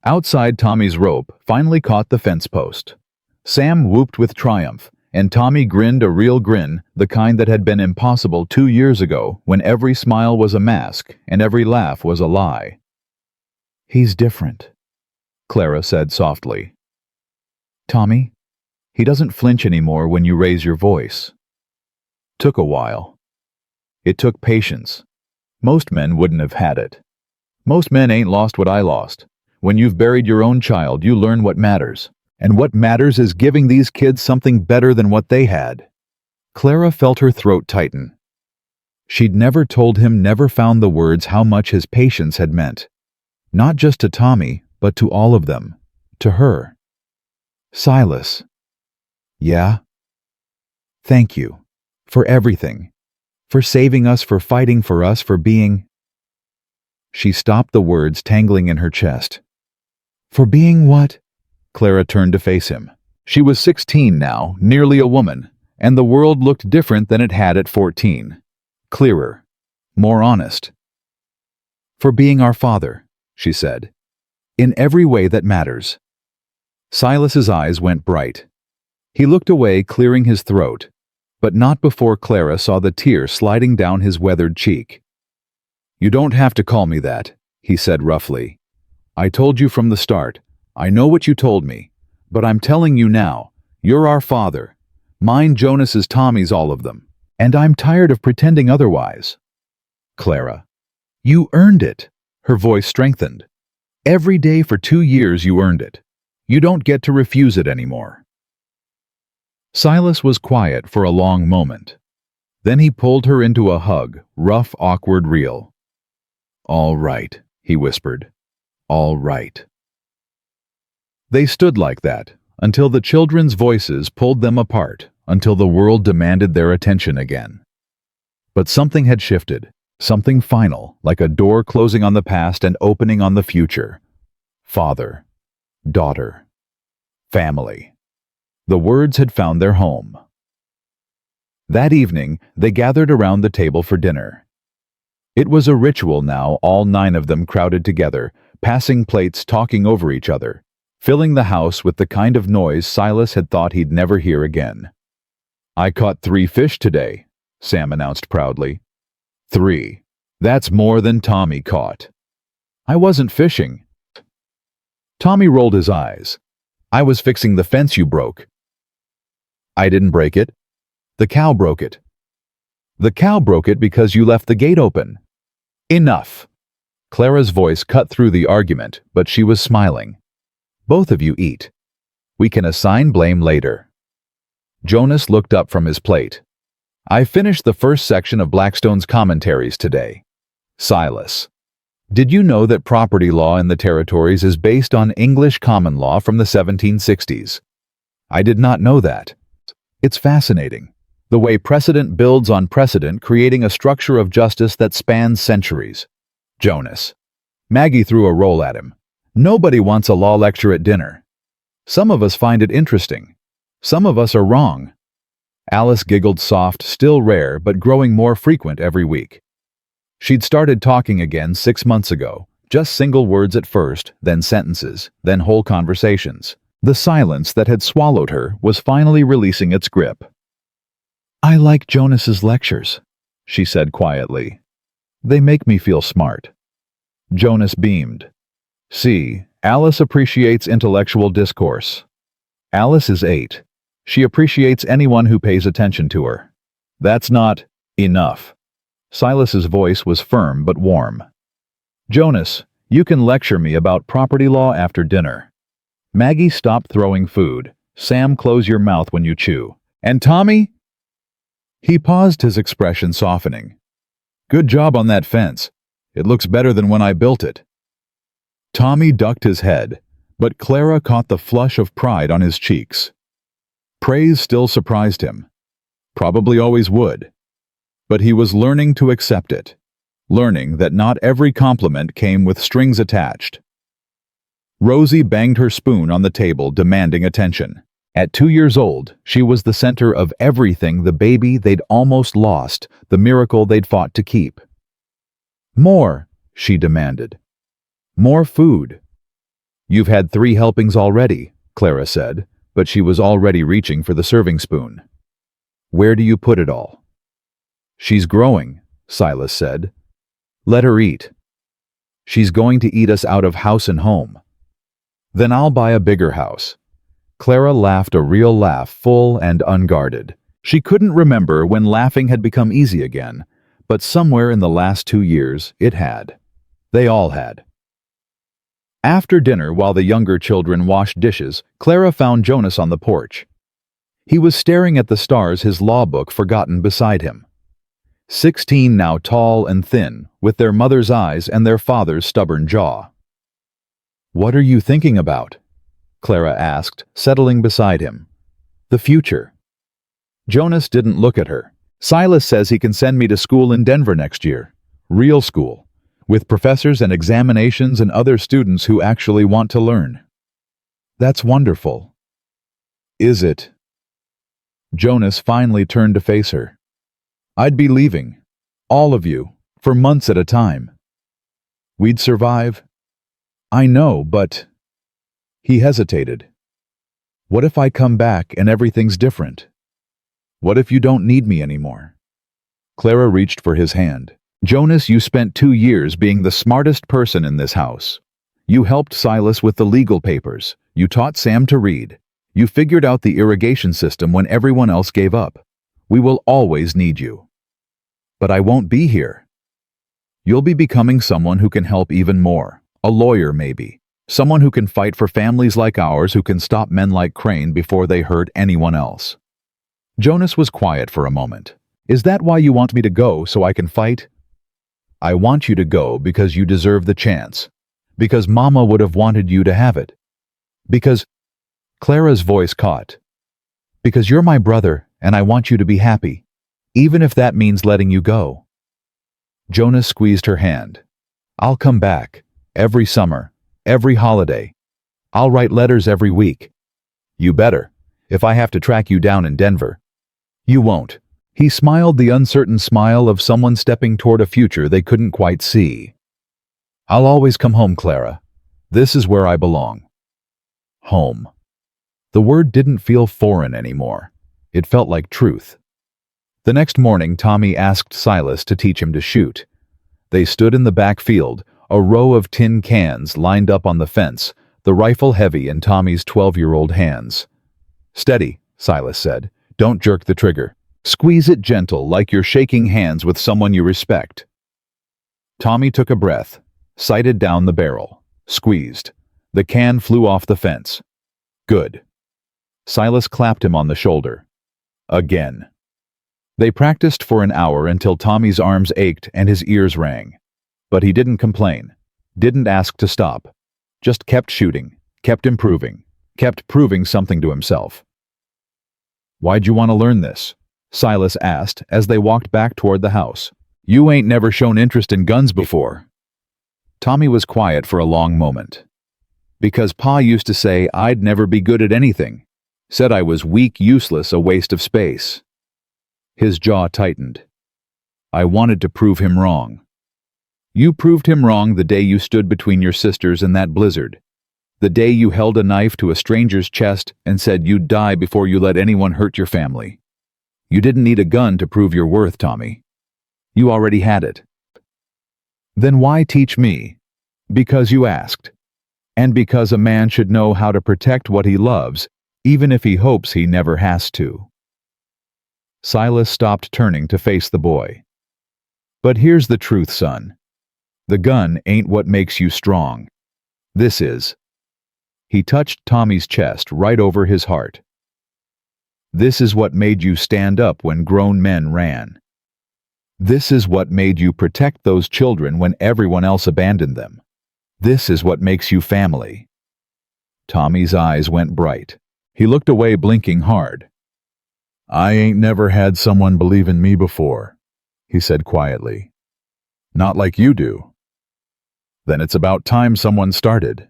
Outside, Tommy's rope finally caught the fence post. Sam whooped with triumph, and Tommy grinned a real grin, the kind that had been impossible 2 years ago when every smile was a mask and every laugh was a lie. He's different, Clara said softly. Tommy, he doesn't flinch anymore when you raise your voice. Took a while. It took patience. Most men wouldn't have had it. Most men ain't lost what I lost. When you've buried your own child, you learn what matters. And what matters is giving these kids something better than what they had. Clara felt her throat tighten. She'd never told him, never found the words how much his patience had meant. Not just to Tommy, but to all of them. To her. Silas. Yeah? Thank you. For everything. For saving us, for fighting for us, for being... She stopped, the words tangling in her chest. For being what? Clara turned to face him. She was 16 now, nearly a woman, and the world looked different than it had at 14. Clearer. More honest. For being our father, she said. In every way that matters. Silas's eyes went bright. He looked away, clearing his throat, but not before Clara saw the tear sliding down his weathered cheek. You don't have to call me that, he said roughly. I told you from the start. I know what you told me, but I'm telling you now. You're our father. Mine, Jonas is Tommy's, all of them. And I'm tired of pretending otherwise. Clara. You earned it. Her voice strengthened. Every day for 2 years you earned it. You don't get to refuse it anymore. Silas was quiet for a long moment. Then he pulled her into a hug, rough, awkward, real. All right, he whispered. All right. They stood like that, until the children's voices pulled them apart, until the world demanded their attention again. But something had shifted, something final, like a door closing on the past and opening on the future. Father, daughter, family. The words had found their home. That evening, they gathered around the table for dinner. It was a ritual now, all 9 of them crowded together, passing plates, talking over each other, filling the house with the kind of noise Silas had thought he'd never hear again. I caught 3 fish today, Sam announced proudly. 3. That's more than Tommy caught. I wasn't fishing. Tommy rolled his eyes. I was fixing the fence you broke. I didn't break it. The cow broke it. The cow broke it because you left the gate open. Enough. Clara's voice cut through the argument, but she was smiling. Both of you eat. We can assign blame later. Jonas looked up from his plate. I finished the first section of Blackstone's commentaries today. Silas. Did you know that property law in the territories is based on English common law from the 1760s? I did not know that. It's fascinating. The way precedent builds on precedent, creating a structure of justice that spans centuries. Jonas. Maggie threw a roll at him. Nobody wants a law lecture at dinner. Some of us find it interesting. Some of us are wrong. Alice giggled, soft, still rare, but growing more frequent every week. She'd started talking again 6 months ago, just single words at first, then sentences, then whole conversations. The silence that had swallowed her was finally releasing its grip. I like Jonas's lectures, she said quietly. They make me feel smart. Jonas beamed. See, Alice appreciates intellectual discourse. Alice is 8. She appreciates anyone who pays attention to her. That's not enough. Silas's voice was firm but warm. Jonas, you can lecture me about property law after dinner. Maggie, stop throwing food. Sam, close your mouth when you chew. And Tommy? He paused, his expression softening. Good job on that fence. It looks better than when I built it. Tommy ducked his head, but Clara caught the flush of pride on his cheeks. Praise still surprised him. Probably always would. But he was learning to accept it, learning that not every compliment came with strings attached. Rosie banged her spoon on the table, demanding attention. At 2 years old, she was the center of everything, the baby they'd almost lost, the miracle they'd fought to keep. More, she demanded. More food. You've had 3 helpings already, Clara said, but she was already reaching for the serving spoon. Where do you put it all? She's growing, Silas said. Let her eat. She's going to eat us out of house and home. Then I'll buy a bigger house. Clara laughed a real laugh, full and unguarded. She couldn't remember when laughing had become easy again, but somewhere in the last 2 years it had. They all had. After dinner, while the younger children washed dishes, Clara found Jonas on the porch. He was staring at the stars, his law book forgotten beside him. 16 now, tall and thin, with their mother's eyes and their father's stubborn jaw. "What are you thinking about?" Clara asked, settling beside him. "The future." Jonas didn't look at her. "Silas says he can send me to school in Denver next year. Real school, with professors and examinations and other students who actually want to learn." "That's wonderful." "Is it?" Jonas finally turned to face her. "I'd be leaving. All of you. For months at a time." "We'd survive." "I know, but—" He hesitated. "What if I come back and everything's different? What if you don't need me anymore?" Clara reached for his hand. "Jonas, you spent 2 years being the smartest person in this house. You helped Silas with the legal papers. You taught Sam to read. You figured out the irrigation system when everyone else gave up. We will always need you. But I won't be here. You'll be becoming someone who can help even more. A lawyer, maybe. Someone who can fight for families like ours, who can stop men like Crane before they hurt anyone else." Jonas was quiet for a moment. "Is that why you want me to go, so I can fight?" "I want you to go because you deserve the chance. Because Mama would have wanted you to have it. Because—" Clara's voice caught. "Because you're my brother, and I want you to be happy, even if that means letting you go." Jonas squeezed her hand. "I'll come back. Every summer. Every holiday. I'll write letters every week." "You better, if I have to track you down in Denver." "You won't." He smiled, the uncertain smile of someone stepping toward a future they couldn't quite see. "I'll always come home, Clara. This is where I belong." Home. The word didn't feel foreign anymore. It felt like truth. The next morning, Tommy asked Silas to teach him to shoot. They stood in the back field, a row of tin cans lined up on the fence, the rifle heavy in Tommy's 12-year-old hands. "Steady," Silas said. "Don't jerk the trigger. Squeeze it gentle, like you're shaking hands with someone you respect." Tommy took a breath, sighted down the barrel, squeezed. The can flew off the fence. "Good." Silas clapped him on the shoulder. "Again." They practiced for an hour until Tommy's arms ached and his ears rang. But he didn't complain, didn't ask to stop. Just kept shooting, kept improving, kept proving something to himself. "Why'd you want to learn this?" Silas asked as they walked back toward the house. "You ain't never shown interest in guns before." Tommy was quiet for a long moment. "Because Pa used to say I'd never be good at anything. Said I was weak, useless, a waste of space." His jaw tightened. "I wanted to prove him wrong." "You proved him wrong the day you stood between your sisters in that blizzard. The day you held a knife to a stranger's chest and said you'd die before you let anyone hurt your family. You didn't need a gun to prove your worth, Tommy. You already had it." "Then why teach me?" "Because you asked. And because a man should know how to protect what he loves, even if he hopes he never has to." Silas stopped, turning to face the boy. "But here's the truth, son. The gun ain't what makes you strong. This is." He touched Tommy's chest right over his heart. "This is what made you stand up when grown men ran. This is what made you protect those children when everyone else abandoned them. This is what makes you family." Tommy's eyes went bright. He looked away, blinking hard. "I ain't never had someone believe in me before," he said quietly. "Not like you do." "Then it's about time someone started."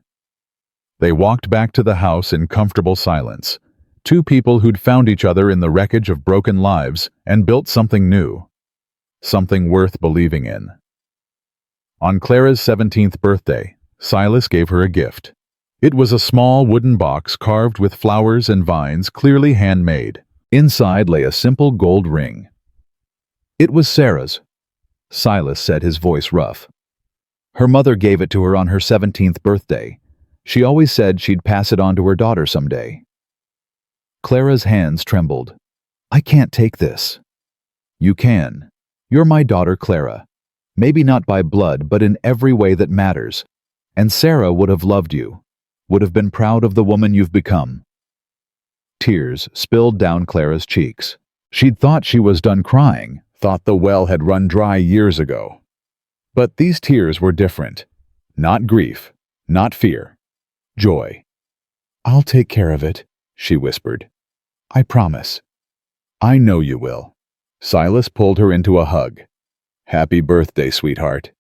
They walked back to the house in comfortable silence. Two people who'd found each other in the wreckage of broken lives and built something new. Something worth believing in. On Clara's 17th birthday, Silas gave her a gift. It was a small wooden box carved with flowers and vines, clearly handmade. Inside lay a simple gold ring. "It was Sarah's," Silas said, his voice rough. Her mother gave it to her on her 17th birthday. She always said she'd pass it on to her daughter someday. Clara's hands trembled. I can't take this. You can. You're my daughter, Clara. Maybe not by blood, but in every way that matters. And Sarah would have loved you, would have been proud of the woman you've become. Tears spilled down Clara's cheeks. She'd thought she was done crying, thought the well had run dry years ago. But these tears were different. Not grief, not fear. Joy. I'll take care of it, she whispered. I promise. I know you will. Silas pulled her into a hug. Happy birthday, sweetheart.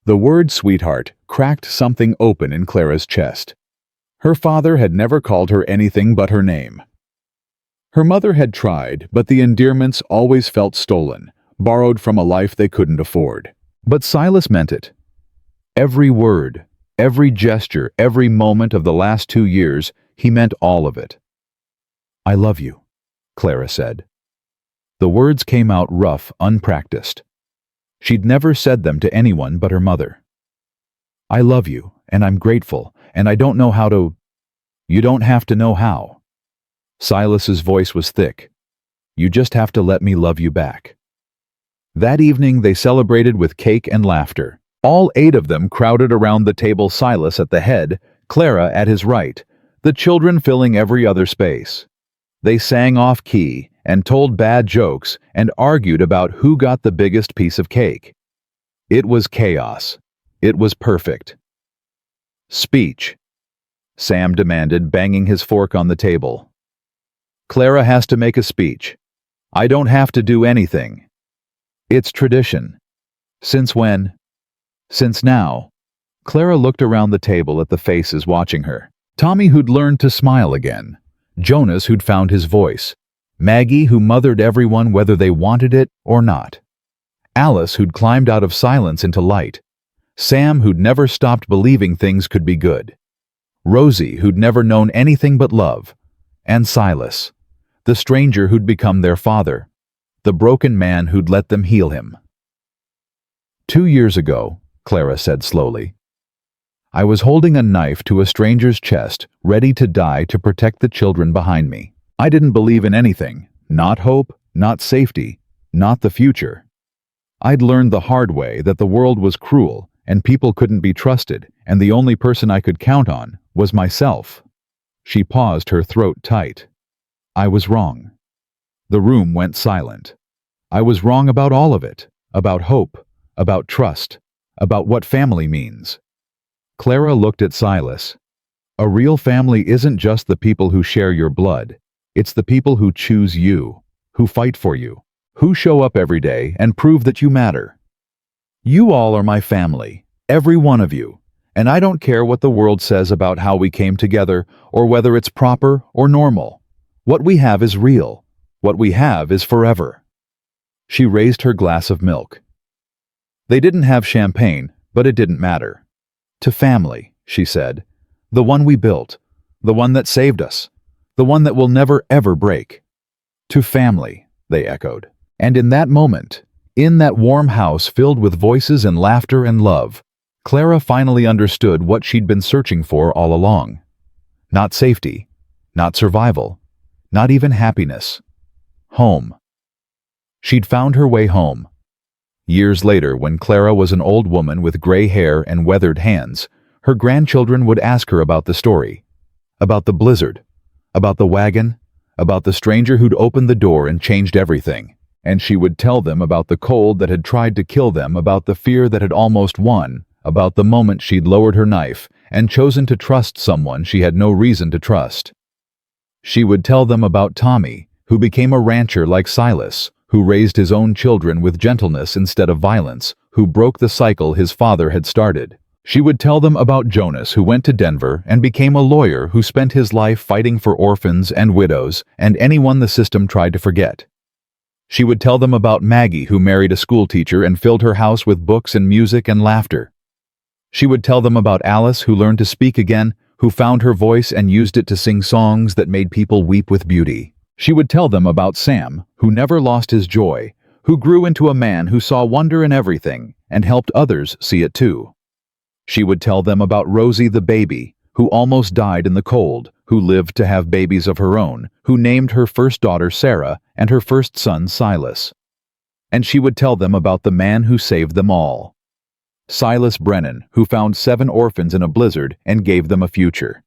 The word sweetheart cracked something open in Clara's chest. Her father had never called her anything but her name. Her mother had tried, but the endearments always felt stolen, borrowed from a life they couldn't afford. But Silas meant it. Every word, every gesture, every moment of the last 2 years, he meant all of it. I love you, Clara said. The words came out rough, unpracticed. She'd never said them to anyone but her mother. I love you, and I'm grateful, and I don't know how to... You don't have to know how. Silas's voice was thick. You just have to let me love you back. That evening they celebrated with cake and laughter. All 8 of them crowded around the table, Silas at the head, Clara at his right, the children filling every other space. They sang off-key and told bad jokes and argued about who got the biggest piece of cake. It was chaos. It was perfect. Speech, Sam demanded, banging his fork on the table. Clara has to make a speech. I don't have to do anything. It's tradition. Since when? Since now. Clara looked around the table at the faces watching her. Tommy, who'd learned to smile again. Jonas, who'd found his voice. Maggie, who mothered everyone whether they wanted it or not. Alice, who'd climbed out of silence into light. Sam, who'd never stopped believing things could be good. Rosie, who'd never known anything but love. And Silas, the stranger who'd become their father. The broken man who'd let them heal him. 2 years ago, Clara said slowly, I was holding a knife to a stranger's chest, ready to die to protect the children behind me. I didn't believe in anything, not hope, not safety, not the future. I'd learned the hard way that the world was cruel and people couldn't be trusted, and the only person I could count on was myself. She paused, her throat tight. I was wrong. The room went silent. I was wrong about all of it, about hope, about trust, about what family means. Clara looked at Silas. A real family isn't just the people who share your blood. It's the people who choose you, who fight for you, who show up every day and prove that you matter. You all are my family, every one of you, and I don't care what the world says about how we came together or whether it's proper or normal. What we have is real. What we have is forever. She raised her glass of milk. They didn't have champagne, but it didn't matter. To family, she said, the one we built, the one that saved us, the one that will never ever break. To family, they echoed. And in that moment, in that warm house filled with voices and laughter and love, Clara finally understood what she'd been searching for all along. Not safety, not survival, not even happiness. Home. She'd found her way home. Years later, when Clara was an old woman with gray hair and weathered hands, her grandchildren would ask her about the story, about the blizzard, about the wagon, about the stranger who'd opened the door and changed everything. And she would tell them about the cold that had tried to kill them, about the fear that had almost won, about the moment she'd lowered her knife and chosen to trust someone she had no reason to trust. She would tell them about Tommy, who became a rancher like Silas, who raised his own children with gentleness instead of violence, who broke the cycle his father had started. She would tell them about Jonas, who went to Denver and became a lawyer who spent his life fighting for orphans and widows and anyone the system tried to forget. She would tell them about Maggie, who married a schoolteacher and filled her house with books and music and laughter. She would tell them about Alice, who learned to speak again, who found her voice and used it to sing songs that made people weep with beauty. She would tell them about Sam, who never lost his joy, who grew into a man who saw wonder in everything and helped others see it too. She would tell them about Rosie the baby, who almost died in the cold, who lived to have babies of her own, who named her first daughter Sarah and her first son Silas. And she would tell them about the man who saved them all. Silas Brennan, who found 7 orphans in a blizzard and gave them a future.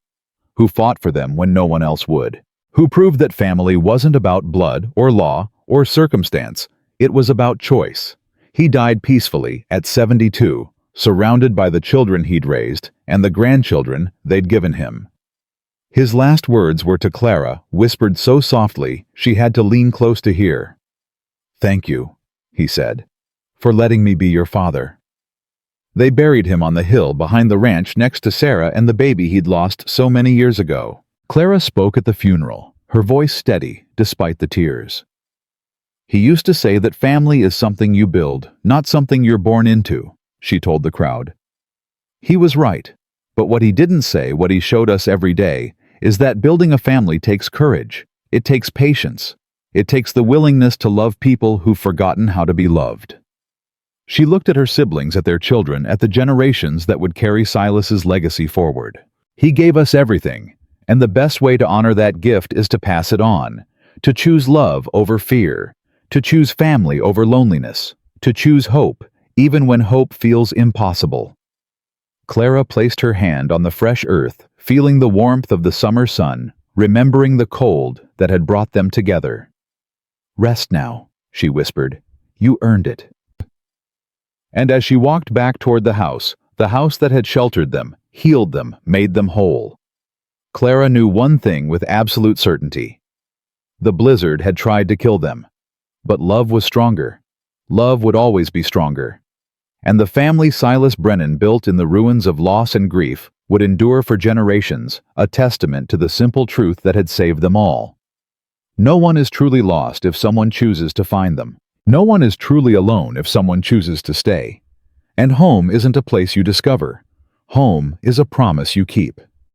Who fought for them when no one else would. Who proved that family wasn't about blood or law or circumstance. It was about choice. He died peacefully at 72, surrounded by the children he'd raised and the grandchildren they'd given him. His last words were to Clara, whispered so softly she had to lean close to hear. "Thank you," he said, "for letting me be your father." They buried him on the hill behind the ranch next to Sarah and the baby he'd lost so many years ago. Clara spoke at the funeral, her voice steady despite the tears. "He used to say that family is something you build, not something you're born into," she told the crowd. He was right, but what he didn't say, what he showed us every day, is that building a family takes courage. It takes patience. It takes the willingness to love people who've forgotten how to be loved. She looked at her siblings, at their children, at the generations that would carry Silas's legacy forward. He gave us everything, and the best way to honor that gift is to pass it on, to choose love over fear, to choose family over loneliness, to choose hope, even when hope feels impossible. Clara placed her hand on the fresh earth, feeling the warmth of the summer sun, remembering the cold that had brought them together. "Rest now," she whispered. "You earned it." And as she walked back toward the house that had sheltered them, healed them, made them whole, Clara knew one thing with absolute certainty. The blizzard had tried to kill them, but love was stronger. Love would always be stronger. And the family Silas Brennan built in the ruins of loss and grief would endure for generations, a testament to the simple truth that had saved them all. No one is truly lost if someone chooses to find them. No one is truly alone if someone chooses to stay. And home isn't a place you discover. Home is a promise you keep.